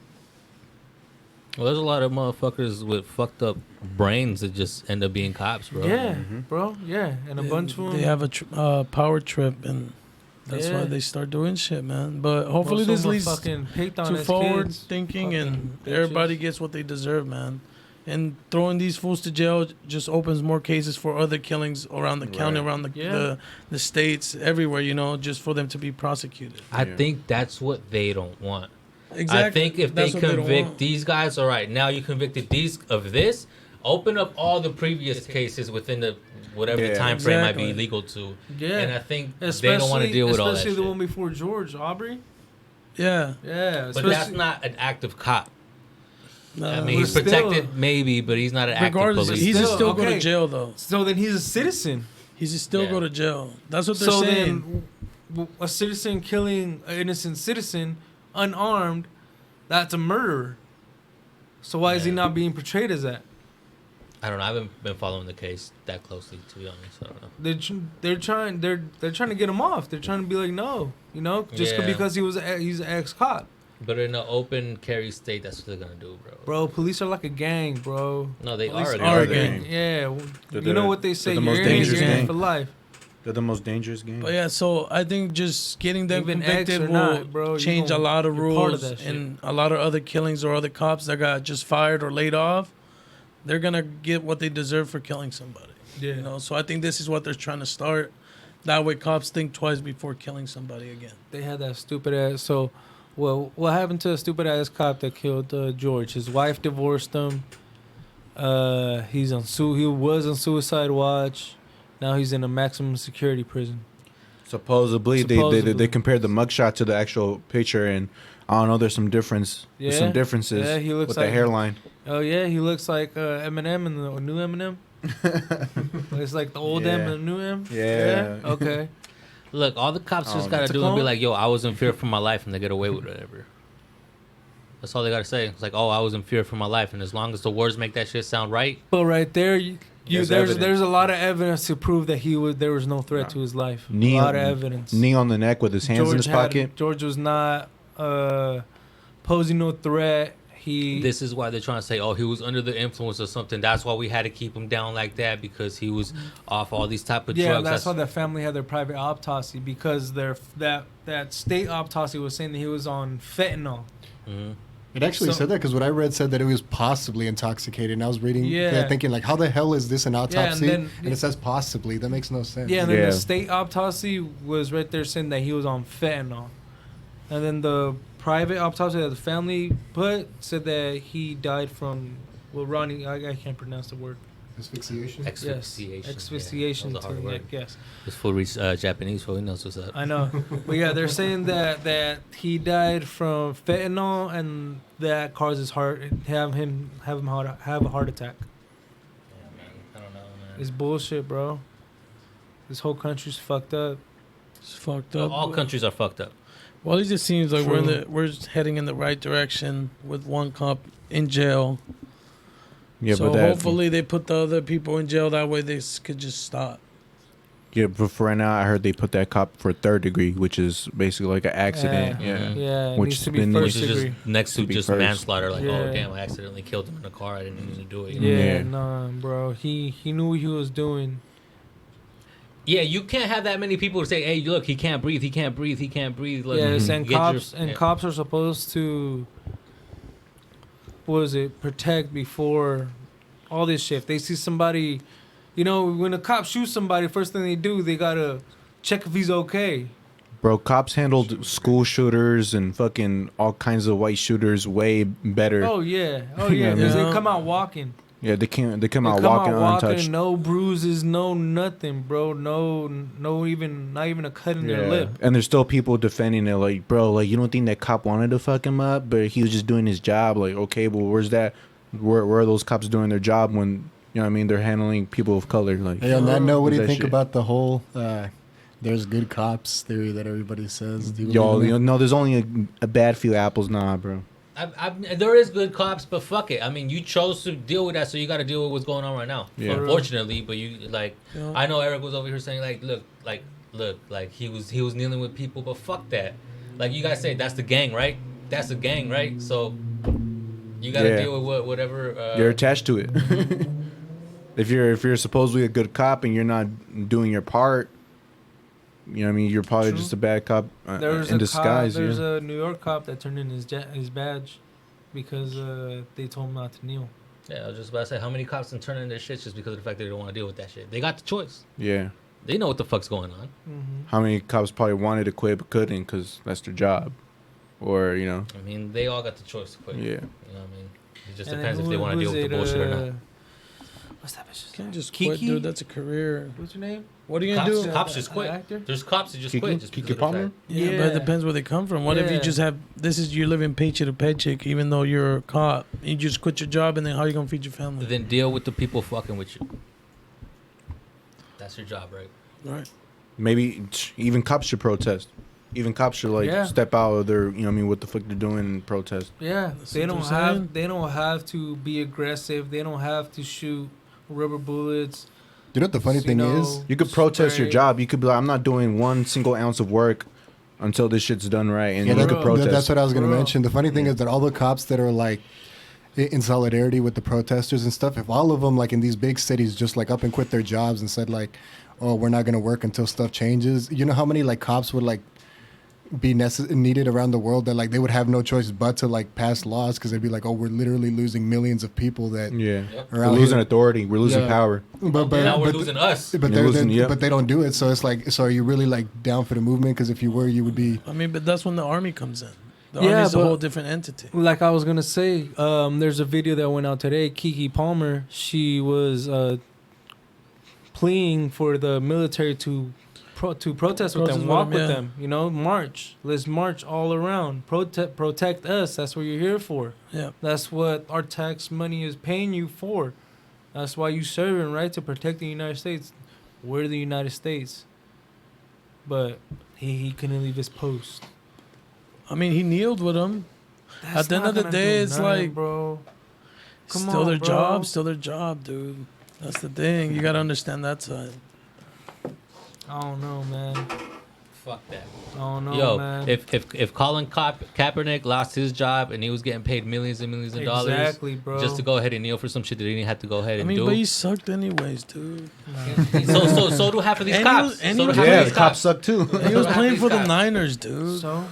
Well, there's a lot of motherfuckers with fucked up brains that just end up being cops, bro. Yeah, bro. Yeah, and a bunch of them. They have a power trip, and that's why they start doing shit, man. But hopefully this leads to forward thinking, and everybody gets what they deserve, man. And throwing these fools to jail just opens more cases for other killings around the county, around the states, everywhere, just for them to be prosecuted. I think that's what they don't want. Exactly. I think if they convict these guys, all right, now you convicted these of this, open up all the previous cases within the whatever the time frame might be legal to. Yeah. And I think they don't want to deal with all that shit. Especially the one before George, Aubrey. Yeah. Yeah. But that's not an active cop. No. I mean, he's protected maybe, but he's not an active police. He's still go to jail, though. So then he's a citizen. He's still go to jail. That's what they're saying. Then a citizen killing an innocent citizen, unarmed, that's a murderer. So why is he not being portrayed as that? I don't know. I haven't been following the case that closely, to be honest. I don't know. They're trying to get him off. They're trying to be like, no, just because he's an ex-cop. But in an open carry state, that's what they're gonna do, bro. Bro, police are like a gang, bro. No, they police are a gang. Yeah, you know what they say. You're most dangerous gang for life. They're the most dangerous gang. But yeah, so I think just getting them Even convicted X or will not, bro, change a lot of you're part of rules that shit. and a lot of other killings or other cops that got just fired or laid off. They're gonna get what they deserve for killing somebody. Yeah. You know, so I think this is what they're trying to start. That way, cops think twice before killing somebody again. They had that stupid ass. So, well, what happened to the stupid ass cop that killed George? His wife divorced him. He was on suicide watch. Now he's in a maximum security prison. Supposedly. They compared the mugshot to the actual picture, and I don't know. There's some differences. Yeah, he looks with like the hairline. Oh yeah, he looks like Eminem and the new Eminem. It's like the old M and the new M. Yeah. Okay. Look, all the cops just gotta do is be like, "Yo, I was in fear for my life," and they get away with whatever. That's all they gotta say. It's like, "Oh, I was in fear for my life," and as long as the words make that shit sound right. But right there, there's a lot of evidence to prove that there was no threat to his life. A lot of evidence. Knee on the neck with his hands in his pocket. George was not posing no threat. This is why they're trying to say, oh, he was under the influence or something. That's why we had to keep him down like that, because he was off all these type of drugs. Yeah, that's why the family had their private autopsy, because that state autopsy was saying that he was on fentanyl. Mm-hmm. It actually said that, because what I read said that it was possibly intoxicated. And I was reading that thinking, like, how the hell is this an autopsy? And it says possibly. That makes no sense. Yeah, and then the state autopsy was right there saying that he was on fentanyl. And then the private autopsy that the family put said that he died from, well, Ronnie, I can't pronounce the word. Asphyxiation? Asphyxiation. Asphyxiation. Yeah, that was a hard word. Yes. This fool reads Japanese, so he knows what's up. I know. But yeah, they're saying that he died from fentanyl, and that caused his heart, have him have a heart attack. Yeah, man. I don't know, man. It's bullshit, bro. This whole country's fucked up. It's fucked up. All countries are fucked up. Well, it just seems like we're heading in the right direction with one cop in jail. Yeah, so but hopefully they put the other people in jail. That way this could just stop. Yeah, but for right now, I heard they put that cop for 3rd degree, which is basically like an accident. Which is just next to just manslaughter. Like, oh damn, I accidentally killed him in a car. I didn't mean to do it. You know? Nah, bro. He knew what he was doing. Yeah, you can't have that many people to say, "Hey, look, he can't breathe. He can't breathe. He can't breathe." Look, cops are supposed to, protect before all this shit. If they see somebody, when a cop shoots somebody, first thing they do, they gotta check if he's okay. Bro, cops handled school shooters and fucking all kinds of white shooters way better. Oh yeah, because they come out walking. Yeah, they come out walking untouched. No bruises, no nothing, bro. Not even a cut in their lip. And there's still people defending it, like, bro, like, you don't think that cop wanted to fuck him up, but he was just doing his job. Like, okay, but where's that? Where are those cops doing their job when, you know what I mean, they're handling people of color? Like, hey, on that note, what do you think about the whole there's good cops theory that everybody says? No, there's only a bad few apples. Nah, bro. There is good cops, but fuck it. I mean, you chose to deal with that, so you got to deal with what's going on right now. Yeah. Unfortunately, but I know Eric was over here saying look, he was kneeling with people, but fuck that. Like you guys say, that's the gang, right? That's the gang, right? So you got to deal with whatever. You're attached to it. If you're supposedly a good cop and you're not doing your part, you know what I mean? You're probably just a bad cop in disguise. There's a New York cop that turned in his badge because they told him not to kneel. Yeah, I was just about to say, how many cops can turn in their shit just because of the fact that they don't want to deal with that shit? They got the choice. Yeah. They know what the fuck's going on. Mm-hmm. How many cops probably wanted to quit but couldn't because that's their job? Or, I mean, they all got the choice to quit. Yeah. You know what I mean? It just depends if they want to deal with the bullshit or not. What's that bitch? Can't just Kiki? quit, dude. That's a career. What's your name? What are you going to do? Cops just quit. There's cops that just Kiki? quit. Just Kiki Palmer? Yeah, but it depends where they come from. What if you just have, you're living paycheck to paycheck, even though you're a cop. You just quit your job, and then how are you going to feed your family? Then deal with the people fucking with you. That's your job, right? Right. Maybe even cops should protest. Even cops should step out of their, what the fuck they're doing and protest. Yeah, they don't have to be aggressive. They don't have to shoot rubber bullets. You know what the funny thing is? You could protest your job. You could be like, I'm not doing 1 single ounce of work until this shit's done right, and you could protest. That's what I was gonna mention. The funny thing is that all the cops that are like in solidarity with the protesters and stuff, if all of them, like in these big cities, just like up and quit their jobs and said like, oh, we're not going to work until stuff changes, you know how many like cops would like be needed around the world, that like they would have no choice but to like pass laws, because they'd be like, oh, we're literally losing millions of people that we're losing authority, we're losing power, but now we're losing us, but but they don't do it. So it's like, so are you really like down for the movement? Because if you were, you would be. I mean, but that's when the army comes in. The army's a whole different entity. Like I was gonna say, there's a video that went out today. Keke Palmer, she was pleading for the military to protest with them, walk with them, you know, march. Let's march all around. Protect us. That's what you're here for. Yeah. That's what our tax money is paying you for. That's why you serving, right? To protect the United States. We're the United States. But he couldn't leave his post. I mean, he kneeled with them. At the end of the day, it's like, bro, still their job, dude. That's the thing. You got to understand that side. I don't know, man. Fuck that. I don't know, man. If Colin Kaepernick lost his job and he was getting paid millions and millions of dollars bro, just to go ahead and kneel for some shit that he didn't have to go ahead and do. But he sucked anyways, dude. So do half of these cops. The cops suck too. He was playing for the Niners, dude. So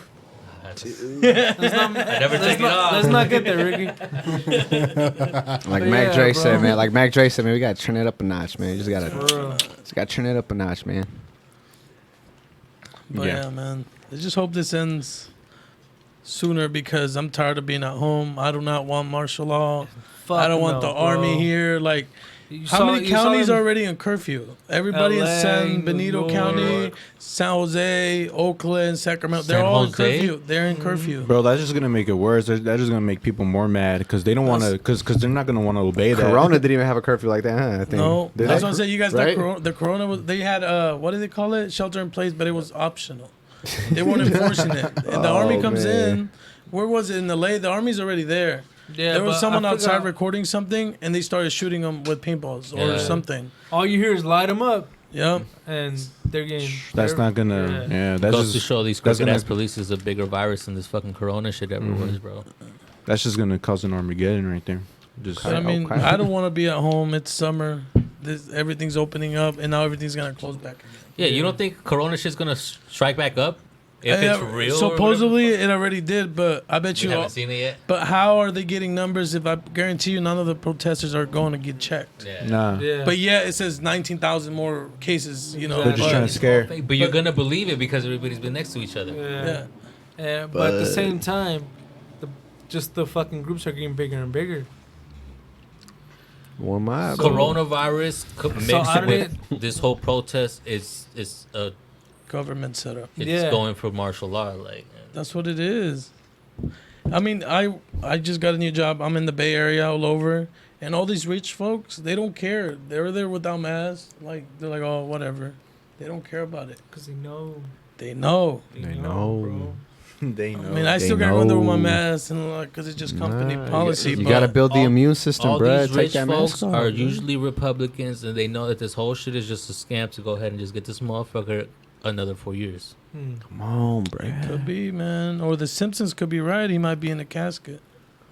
let's not get there, Ricky. Like Mac Dre said, man. Like Mac Dre said, man. We gotta turn it up a notch, man. You just gotta turn it up a notch, man. But yeah, man. I just hope this ends sooner, because I'm tired of being at home. I do not want martial law. I don't want the army here. Like, how many counties are already in curfew? Everybody in San Benito County, San Jose, Oakland, Sacramento, they're all in curfew. They're in curfew. Bro, that's just gonna make it worse. That's just gonna make people more mad, because they don't want to, because they're not gonna want to obey that. Corona didn't even have a curfew like that, huh? I think. No, that's what I'm saying. You guys, the Corona was. They had what do they call it? Shelter in place, but it was optional. They weren't enforcing it. And the army comes in. Where was it in LA? The army's already there. Yeah, there was someone outside recording something, and they started shooting them with paintballs or something. All you hear is light them up. Yep. And they're getting. That's not gonna. Yeah, that's goes to show these crooked ass police is a bigger virus than this fucking Corona shit ever was, bro. That's just gonna cause an Armageddon right there. I mean, I don't want to be at home. It's summer. Everything's opening up, and now everything's gonna close back again. Yeah, you don't think Corona shit's gonna strike back up? If it's real, supposedly it already did, but I bet you haven't seen it yet. But how are they getting numbers? If I guarantee you, none of the protesters are going to get checked. Yeah. Nah. Yeah. But yeah, it says 19,000 more cases. You know, they're just trying to scare. But you're gonna believe it because everybody's been next to each other. Yeah. But at the same time, the fucking groups are getting bigger and bigger. Well, my coronavirus mixed with this whole protest is a government setup. It's going for martial law, like that's what it is. I mean, I just got a new job. I'm in the Bay Area all over, and all these rich folks, they don't care. They're there without masks. Like, they're like, oh, whatever. They don't care about it. Because they know. They know. They know. Bro. They know. I mean, I still gotta run there with my mask, and like, because it's just company policy. You gotta build the immune system, all bro. These rich folks are usually Republicans, and they know that this whole shit is just a scam to go ahead and just get this motherfucker another 4 years. Come on, bro. It could be, man. Or the Simpsons could be right. He might be in a casket.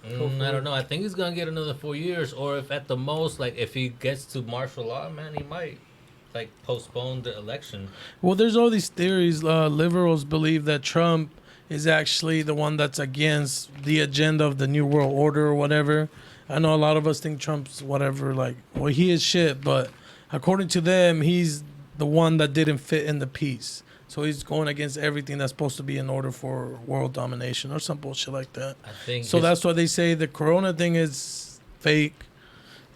I don't know. I think he's gonna get another 4 years, or if at the most, like, if he gets to martial law, man, he might like postpone the election. Well, there's all these theories. Liberals believe that Trump is actually the one that's against the agenda of the New World Order or whatever. I know a lot of us think Trump's whatever, like, well, he is shit, but according to them, he's the one that didn't fit in the peace. So he's going against everything that's supposed to be in order for world domination or some bullshit like that. I think so that's why they say the Corona thing is fake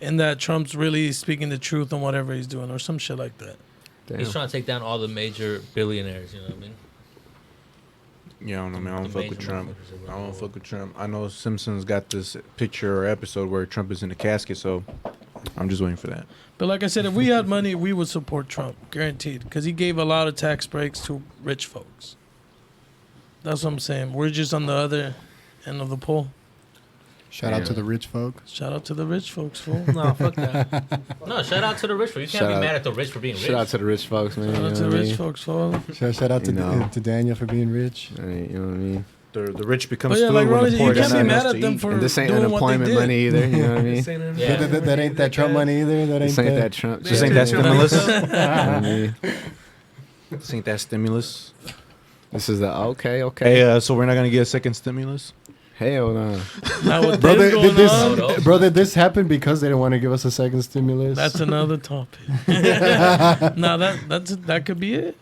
and that Trump's really speaking the truth on whatever he's doing or some shit like that. Damn. He's trying to take down all the major billionaires, you know what I mean? Yeah, I don't know, man. I don't fuck with Trump. I don't fuck with Trump. I know Simpsons got this picture or episode where Trump is in a casket, so I'm just waiting for that. But like I said, if we had money, we would support Trump, guaranteed, because he gave a lot of tax breaks to rich folks. That's what I'm saying. We're just on the other end of the pole. Shout out to the rich folk. Shout out to the rich folks, fool. No, fuck that. No, shout out to the rich folks. You can't be mad at the rich for being rich. Shout out to the rich folks, man. Shout out to the rich folks, fool. Shout out to Daniel for being rich. You know what I mean? the rich becomes But yeah, food like when Ronnie, the you poor can't got be nothing mad else at to them eat. for And this ain't doing what they unemployment did. money either. You know what I mean? Yeah. That ain't that Trump money either. That ain't This ain't that Trump. This ain't that stimulus. I mean, This ain't that stimulus. this is the okay. Hey, so we're not gonna get a second stimulus? Hell no. Now with Bro, this going on, this, this happened because they didn't want to give us a second stimulus. that's another topic. Now that could be it.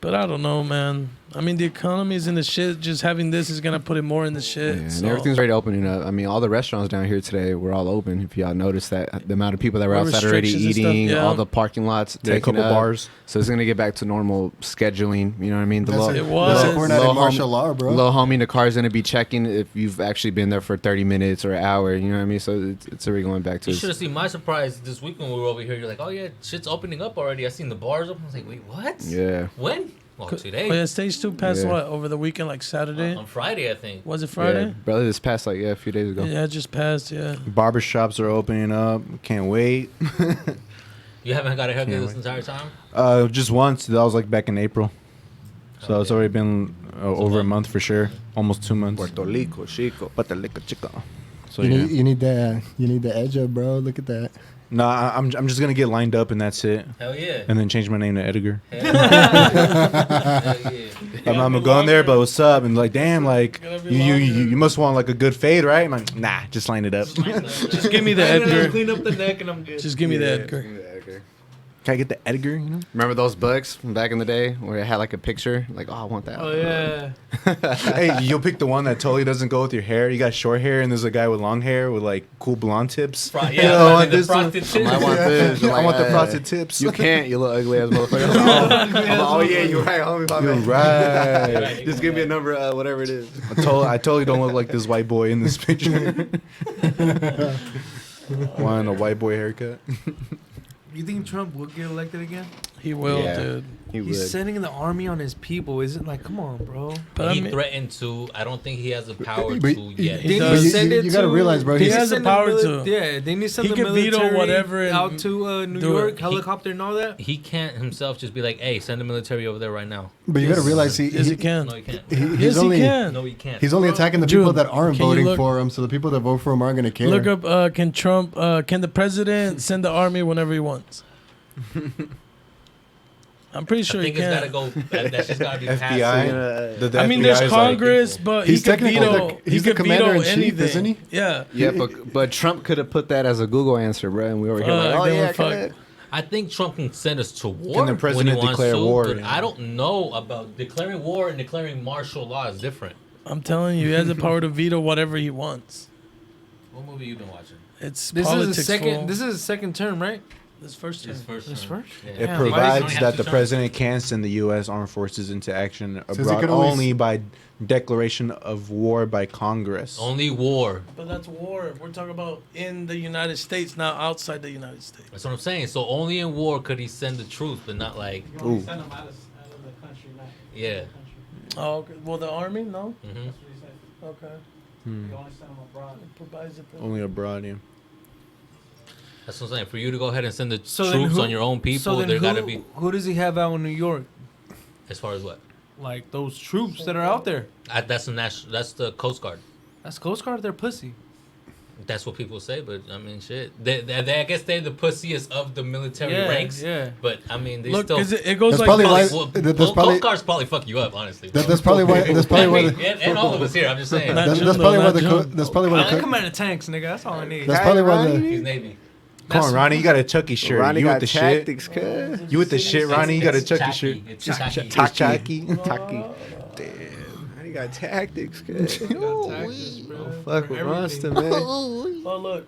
But I don't know, man. I mean, the economy is in the shit. Just having this is gonna put it more in the shit. Yeah, and so. everything's already opening up. I mean, all the restaurants down here today were all open. If y'all noticed that, the amount of people that were More outside already restrictions and stuff, eating, yeah. all the parking lots Yeah, a taken couple up. bars. So it's gonna get back to normal scheduling. You know what I mean? It was. We're not in martial law, bro. Low homie, the car's gonna be checking if you've actually been there for 30 minutes or an hour. You know what I mean? So it's already going back to. You should have seen my surprise this week when we were over here. You're like, oh yeah, shit's opening up already. I seen the bars open. I was like, wait, what? Yeah. When? Well, today. Oh yeah, stage 2 passed Yeah. what over the weekend, like Saturday. On Friday, I think. Was it Friday? Yeah, brother, this passed a few days ago. Yeah, it just passed. Yeah. Barbershops are opening up. Can't wait. You haven't got a haircut Can't this wait. entire time? Just once. That was like back in April. So it's already been over a month for sure. Almost 2 months. Puerto Rico, chico. Puerto Rico, chico. So You yeah. need the edge up, bro. Look at that. No, I'm just gonna get lined up and that's it. Hell yeah. And then change my name to Edgar. Hell yeah. I'm gonna go in there, but what's up? And like, damn, like you must want like a good fade, right? I'm like, nah, just line it up. Just give me the Edgar. Clean up the neck and I'm good. Just give me the Edgar. Can I get the Edgar? You know? Remember those bugs from back in the day where it had like a picture? Like, oh, I want that. Oh yeah. Hey, you'll pick the one that totally doesn't go with your hair. You got short hair, and there's a guy with long hair with like cool blonde tips. Yeah, You know, I want the this one. frosted tips. I want this. I want the Like, frosted tips. You can't, you little ugly ass motherfucker. Oh yeah, you're right, homie. My You're bad. right. Just give me a number, whatever it is. I totally don't look like this white boy in this picture. Wanting a white boy haircut. You think Trump will get elected again? He will, Yeah. dude. He's sending the army on his people. Is it like, come on, bro? But He I mean, threatened to. I don't think he has the power But- to yet. He They does. need to send it You gotta to- realize, bro. He they has the send power to. Yeah, they need to send He the can veto military whatever and out to New do it. York, helicopter and all that. He can't himself just be like, hey, send the military over there right now. But you gotta realize yes, he can. No, he can't. he's Yes, only he can. No, he can't. he's only attacking the June, people that aren't can you voting look- for him. So the people that vote for him aren't gonna care. Look up. Can Trump? Can the president send the army whenever he wants? I'm pretty sure I think he it's can. gotta go. That's just gotta be passed. FBI. The I mean, FBI there's is Congress, but He's he could technically veto. the- he's he the could veto commander-in-chief, anything. isn't he? Yeah. Yeah, but Trump could have put that as a Google answer, bro, and we were here like, Fuck, oh they yeah, were go fuck. ahead. I think Trump can send us to war. Can the president when he wants declare to, war? But Yeah. I don't know about declaring war and declaring martial law is different. I'm telling you, he has the power to veto whatever he wants. What movie you been watching? It's This politics. is the second. fool. This is his second term, right? This first His term. first. His term. first? Yeah. It Yeah, why does he provides only have that two the terms? president can send the U.S. armed forces into action Says he abroad could only only by declaration of war by Congress. Only war. But that's war. We're talking about in the United States, not outside the United States. That's what I'm saying. So only in war could he send the troops, but not like Ooh. Send them out of the country, not yeah. the country. Oh, okay. Well, the army, no. hmm That's what he said. Okay. Hmm. You only send them abroad. It provides it. Only abroad, yeah. That's what I'm saying. For you to go ahead and send the So then troops who- on your own people, So then there who, gotta be who does he have out in New York? as far as what? Like those troops that are out there. That's the national. That's the Coast Guard. That's Coast Guard. They're pussy. That's what people say, but I mean, shit. They I guess they're the pussiest of the military Yeah, ranks. yeah. But I mean, they Look, still. 'cause it goes That's like probably this. why- Well, that's probably- Coast Guards probably fuck you up, honestly. bro. That's probably why. That's probably why. and all of us here. I'm just saying. Not That's June, probably though, why not the. June. That's probably why I the. come out of tanks, nigga. That's all I need. That's probably why the. He's Navy. Come on, Ronnie, you got a Chucky shirt. Ronnie You got with the shit? tactics, cuz. You with the shit, Ronnie? You got a Chucky shirt. It's Chucky. Taki. Chucky. Taki. Damn. He got tactics, cuz. Tactics, bro. Fuck with Ronston, man. Oh, look.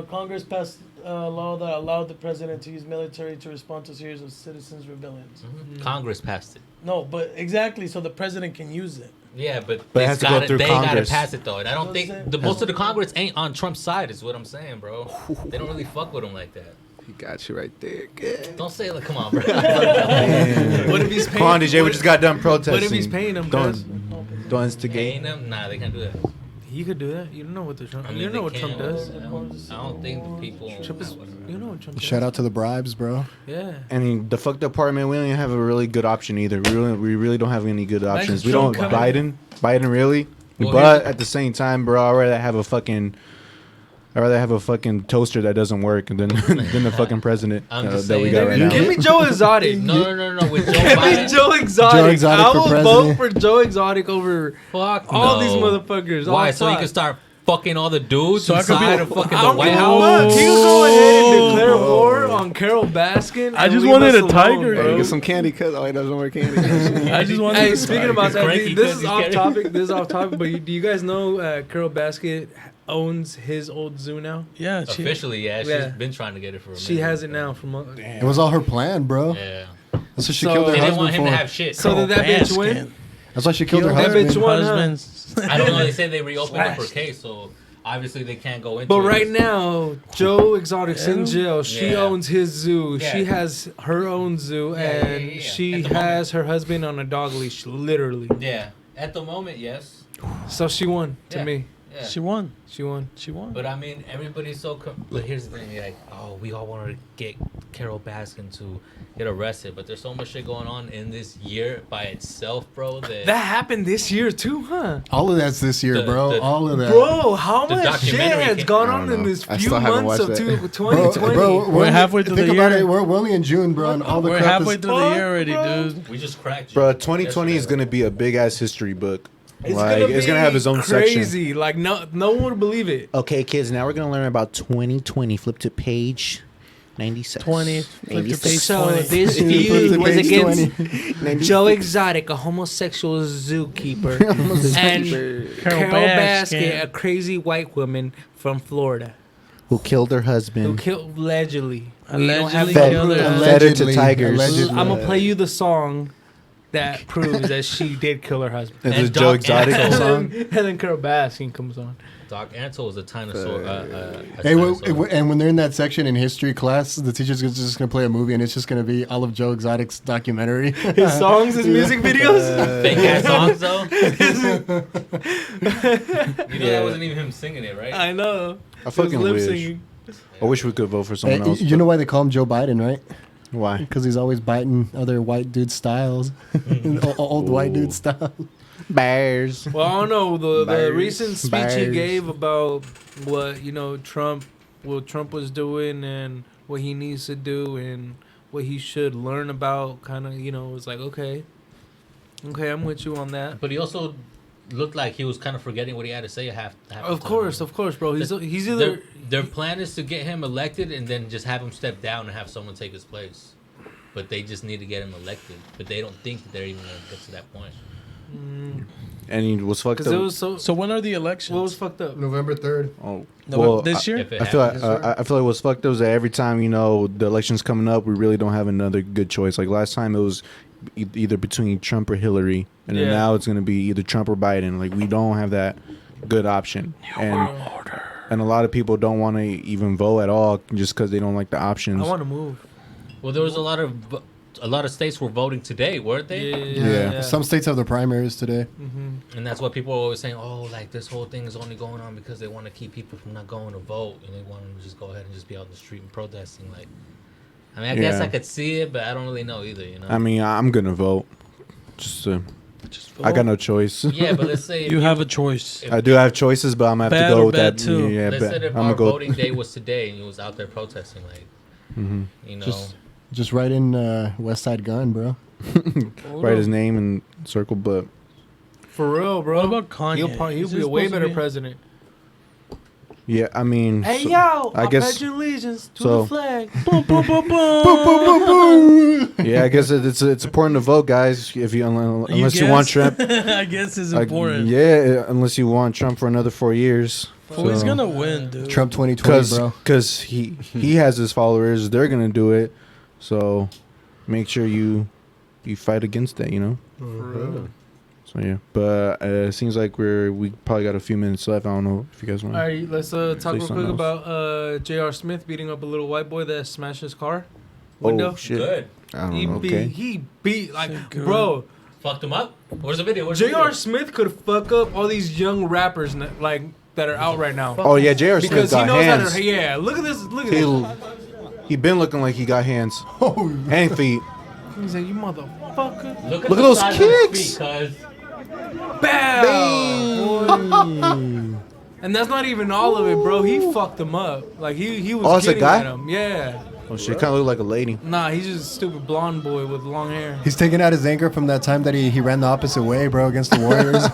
Congress passed a law that allowed the president to use military to respond to a series of citizens' rebellions. Congress passed it. No, but exactly, so the president can use it. Yeah, but But it has to go through they Congress. gotta pass it though. And I don't think Does it? the most of the Congress ain't on Trump's side. Is what I'm saying, bro. They don't really fuck with him like that. He got you right there, cuz. Don't say it like, come on, bro. What if he's paying? Come on, DJ, we just got done protesting. What if he's paying him? cuz? Don't instigate. Paying them? Nah, they can't do that. You could do that. You don't know what the Trump. I mean, You don't know what they Trump can. does. I don't think the people. Trump is. You know what Trump does. Shout out to the bribes, bro. Yeah. And the fucked up part, man, we don't even have a really good option either. We really don't have any good options. We Trump don't coming. Biden really. Well, But at the same time, bro, I'd rather have a fucking toaster that doesn't work than the fucking president I'm just that we saying. got right now. Give me Joe Exotic. No. With Joe Give me Biden. Joe Exotic. Joe Exotic I for will president. vote for Joe Exotic over Fuck all no. these motherfuckers. Why? all So you time. can start fucking all the dudes So I could be- inside of fucking I the don't White give a House. fuck. He could go ahead and declare war on Carol Baskin. I and just leave wanted us a alone, tiger, bro. Hey, get some candy, cuz. Oh, he doesn't wear candy. I just wanted. Hey, to speaking about that, Cranky this 'cause is he's off getting- topic. This is off topic. But do you guys know Carol Baskin owns his old zoo now? Yeah, Officially, yeah. She's Yeah. been trying to get it for a minute. She has it now. From It was all her plan, bro. Yeah. That's what she So- killed her They didn't want husband him to for. have shit. So did that bitch win? Baskin. That's why she killed her That bitch husband. won, huh? Husbands. I don't know. They said they reopened up her case, so obviously they can't go into But it. right now, Joe Exotic's in Yeah. jail. She Yeah. owns his zoo. Yeah. She has her own zoo, Yeah, and yeah. she At the has her husband on a dog leash, literally. Yeah. At the moment, yes. So she won to Yeah. me. Yeah. She won. She won. She won. But I mean, everybody's so. But here's the thing, like, oh, we all wanted to get Carol Baskin to get arrested, but there's so much shit going on in this year by itself, bro. That happened this year too, huh? All of that's this year, The- bro. the- All of that. Bro, how The much shit documentary has came- gone I on don't in know. this I few still haven't months of watched that. 2020? We're halfway through think the about year. it. We're only in June, bro, and all the We're crap halfway is. through the year already, dude. we just cracked. Bro, you 2020 is yesterday. gonna be a big ass history book. It's It's gonna have its own crazy. section. Like no one would believe it. Okay, kids, now we're gonna learn about 2020. Flip to page 96. 20. Flip to page So 20. this Flip to feud was page against Joe Exotic, a homosexual zookeeper, and Carol Baskin, a crazy white woman from Florida Who killed her who husband? killed allegedly. Allegedly Fed- killed her. fed her to tigers. Allegedly. I'm gonna play you the song that proves that she did kill her husband. Is And it Joe Doc Exotic Antle. song? And then Carol Baskin comes on. Doc Antle was a dinosaur. Hey, and when they're in that section in history class, the teacher's just gonna play a movie, and it's just gonna be all of Joe Exotic's documentary. His songs, his music videos. fake ass songs though. You know that wasn't even him singing it, right? I know. I fucking lip wish. singing. I wish we could vote for someone else. You know why they call him Joe Biden, right? Why? Because he's always biting other white dude styles, old white dude style. Bears. Well, I don't know the Bears. recent speech he Bears. gave about what Trump was doing and what he needs to do and what he should learn about. Kind of, it's like okay, I'm with you on that. But he also looked like he was kind of forgetting what he had to say half the Of time. course, bro. He's either Their plan is to get him elected and then just have him step down and have someone take his place. But they just need to get him elected. But they don't think that they're even going to get to that point. And he was fucked because up. it was so. So when are the elections? What was fucked up? November 3rd. Oh, No, well, this year? If it I feel like happens. I feel like what's fucked up is that every time the election's coming up, we really don't have another good choice. Like last time, it was either between Trump or Hillary, and then Yeah. now it's gonna be either Trump or Biden. Like we don't have that good option, and a lot of people don't want to even vote at all just because they don't like the options. I want to move. Well, there was a lot of states were voting today, weren't they? Yeah. Some states have their primaries today. Mm-hmm. And that's what people are always saying, oh, like this whole thing is only going on because they want to keep people from not going to vote. And they want them to just go ahead and just be out in the street and protesting. Like, I mean, I guess Yeah. I could see it, but I don't really know either, you know? I mean, I'm gonna vote. Just I got no choice. Yeah, but let's say... You have a choice. if- I do have choices, but I'm gonna have Bad to go or with bad that. too. Yeah, let's say if I'm our gonna go. voting day was today and he was out there protesting, like, you know... Just write in West Side Gun, bro. Write his name and circle, but For real, bro. What about Kanye? He'll Is be he a way supposed to better be- president. yeah, I mean. Hey so- yo, I I guess- pledge allegiance to so- the flag. Yeah, I guess it's important to vote, guys. If you unless you want Trump, I guess it's like, important. yeah, unless you want Trump for another 4 years. Well, he's gonna win, dude. Trump 2020, bro. Because he has his followers, they're gonna do it. So make sure you fight against that, you know. So yeah, but it seems like we probably got a few minutes left. I don't know if you guys want. All right, let's talk Say real something quick else. about J.R. Smith beating up a little white boy that smashed his car Oh window. shit! Good. I don't He know. beat, Okay. he beat like, Good. bro. Fucked him up? Where's the video? J.R. Smith could fuck up all these young rappers like that are out right now. Oh yeah, J.R. Smith Because he got knows hands. how to. Yeah, look at this. Look at this. He been looking like he got hands and feet. He's like, you motherfucker. Look at those size of his kicks. feet, cuz. Bam! And that's not even all of it, bro. He fucked him up. Like he was Oh, it's a kidding guy? at him. Yeah. Oh shit, kind of look like a lady. Nah, he's just a stupid blonde boy with long hair. He's taking out his anger from that time that he ran the opposite way, bro, against the Warriors.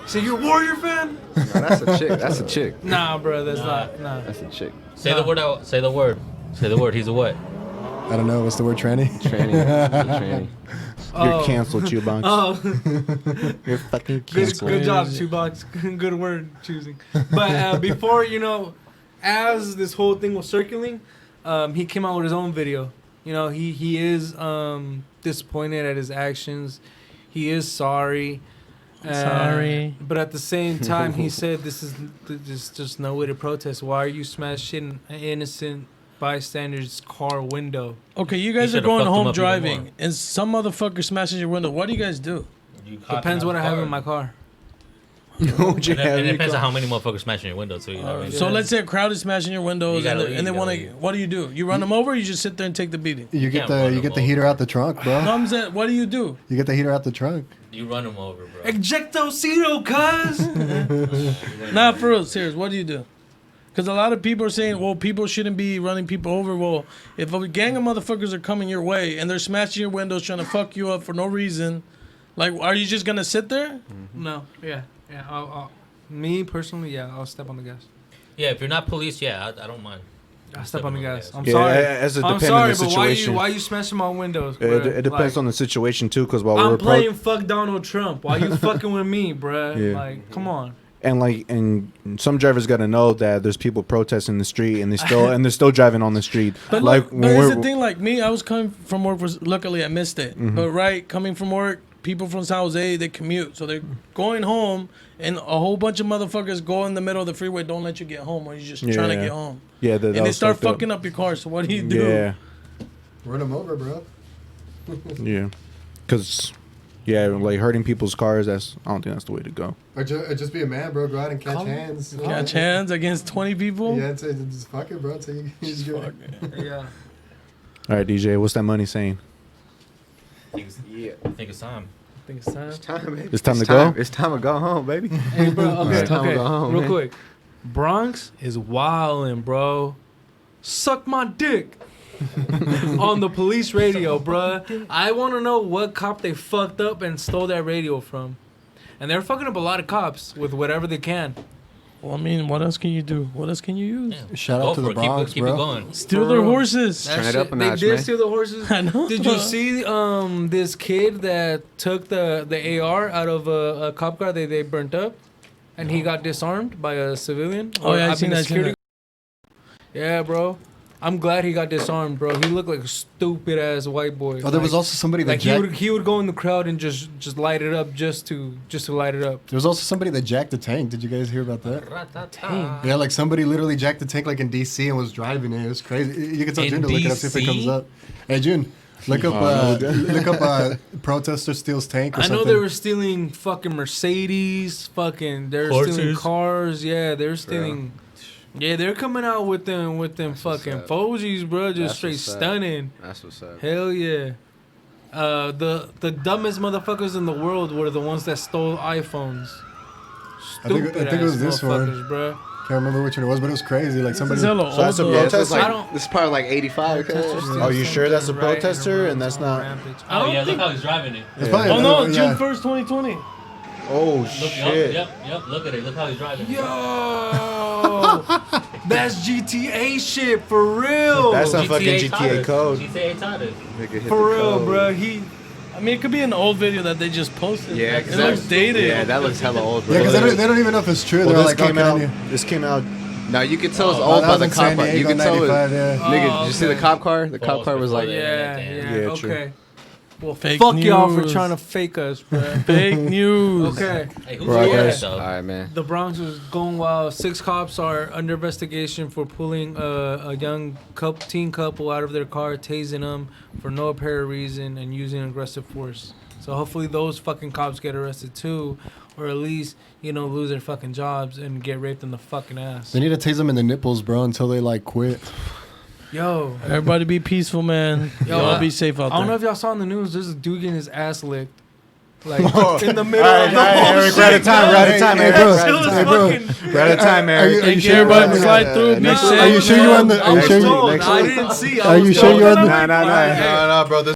So you're a Warrior fan? No, that's a chick. That's a chick. Nah, bro, that's not. Nah. That's a chick. Say the word out. Say the word. Say the word. He's a what? I don't know. What's the word, tranny? Tranny. You're canceled, Chewbox. Oh. You're fucking Good, canceled. good job, Shoebox. Good word choosing. But before, as this whole thing was circling, he came out with his own video. He is disappointed at his actions. He is sorry. Sorry. But at the same time, he said there's just no way to protest. Why are you smashing an innocent bystander's car window? Okay, you guys are going home driving, and some motherfucker smashes your window. What do you guys do? Depends what I have in my car. It depends on how many motherfuckers smashing your window too. You know what I mean? So let's say a crowd is smashing your windows, and they want to. What do you do? You run them over, or you just sit there and take the beating? You get the heater out the trunk, bro. No, I'm saying, what do you do? You get the heater out the trunk. You run them over, bro. Ejectocito, cuz. Nah, for real, serious. What do you do? Because a lot of people are saying, well, people shouldn't be running people over. Well, if a gang of motherfuckers are coming your way and they're smashing your windows, trying to fuck you up for no reason, like, are you just gonna sit there? No. Yeah. Me personally, I'll step on the gas. Yeah, if you're not police, I don't mind. I'll step on the gas. I'm Yeah, sorry. as it I'm depends sorry, on the but situation. why you smashing my windows? It depends on the situation too, because while I'm we're playing fuck Donald Trump. Why you fucking with me, bruh? Yeah. Like, come on. and some drivers got to know that there's people protesting the street, and they're still driving on the street. But like, but here's the thing, like me, I was coming from work. Luckily, I missed it. Mhm. But coming from work, people from San Jose, they commute, so they're going home, and a whole bunch of motherfuckers go in the middle of the freeway, don't let you get home, or you're just trying to get home. Yeah, and they start fucking up your car. So what do you do? Yeah, run them over, bro. yeah, because like hurting people's cars. I don't think that's the way to go. Or just be a man, bro. Go out and catch hands. Catch hands against 20 people? Yeah, just fuck it, bro. You just fuck it. Yeah. All right, DJ, what's that money saying? I think it's time. It's time, baby. It's time to go? It's time to go home, baby. Hey, bro. Okay, It's time to go home, real man. quick. Bronx is wildin', bro. Suck my dick. On the police radio, bruh. I want to know what cop they fucked up and stole that radio from. And they're fucking up a lot of cops with whatever they can. Well, I mean, what else can you do? What else can you use? Shout out to the Bronx, keep bro. it going. Steal their horses. Turn it up a They notch, did man. steal the horses. I know. Did you see this kid that took the AR out of a cop car they burnt up? And he got disarmed by a civilian? Oh, yeah, I I seen mean, a that. security. Yeah, bro. I'm glad he got disarmed, bro. He looked like a stupid ass white boy. Oh, there was also somebody that he would go in the crowd and just light it up just to light it up. There was also somebody that jacked the tank. Did you guys hear about that? Yeah, like somebody literally jacked the tank like in DC and was driving it. It was crazy. You can tell In June to look it up, see if it DC? comes up. Hey June, look up protester steals tank or I something. know they were stealing fucking Mercedes, they're stealing cars. Yeah, they're stealing. Yeah, they're coming out with them fucking Fugees, bro. Just straight stunning. That's what's up. Hell yeah. The dumbest motherfuckers in the world were the ones that stole iPhones. I think it was this one. Bro. Can't remember which one it was, but it was crazy. Like somebody. So that's a Yeah, this is protester. this is probably like 85. Are you sure that's a protester and that's not? Oh yeah, look how he's driving it. It's probably Oh no, another- June yeah. 1st, 2020. Oh Look, shit! Yep. Look at it. Look how he's driving. Yo, that's GTA shit for real. That's not fucking GTA code. GTA taught us. For real, bro. I mean, it could be an old video that they just posted. Yeah, It looks dated. Yeah, that looks hella old, bro. Yeah, because they don't even know if it's true. Well, They're this like, came how out. can you- This came out. No, you could tell it's Oh, old that by was the in cop San car. You Diego, could tell it. 95, yeah. Nigga, did you see the okay. cop car? The cop car was like, Yeah, Yeah, true. okay. Well, Fake fuck y'all for news. trying to fake us, bro. Fake news. Okay. Hey, who's Right, doing guys. that, all though? right, man. The Bronx was going wild. 6 cops are under investigation for pulling a young teen couple out of their car, tasing them for no apparent reason, and using aggressive force. So hopefully those fucking cops get arrested too, or at least, you know, lose their fucking jobs and get raped in the fucking ass. They need to tase them in the nipples, bro, until they like quit. Yo, everybody be peaceful, man. Y'all be safe out there. I don't know if y'all saw in the news. There's a dude getting his ass licked. Like in the middle of the Eric, we're out of time, Eric. We're out of time, Eric. Are you sure everybody slide through? Be safe. Are you sure you on the? I didn't see. Are you sure you're on the? No, bro.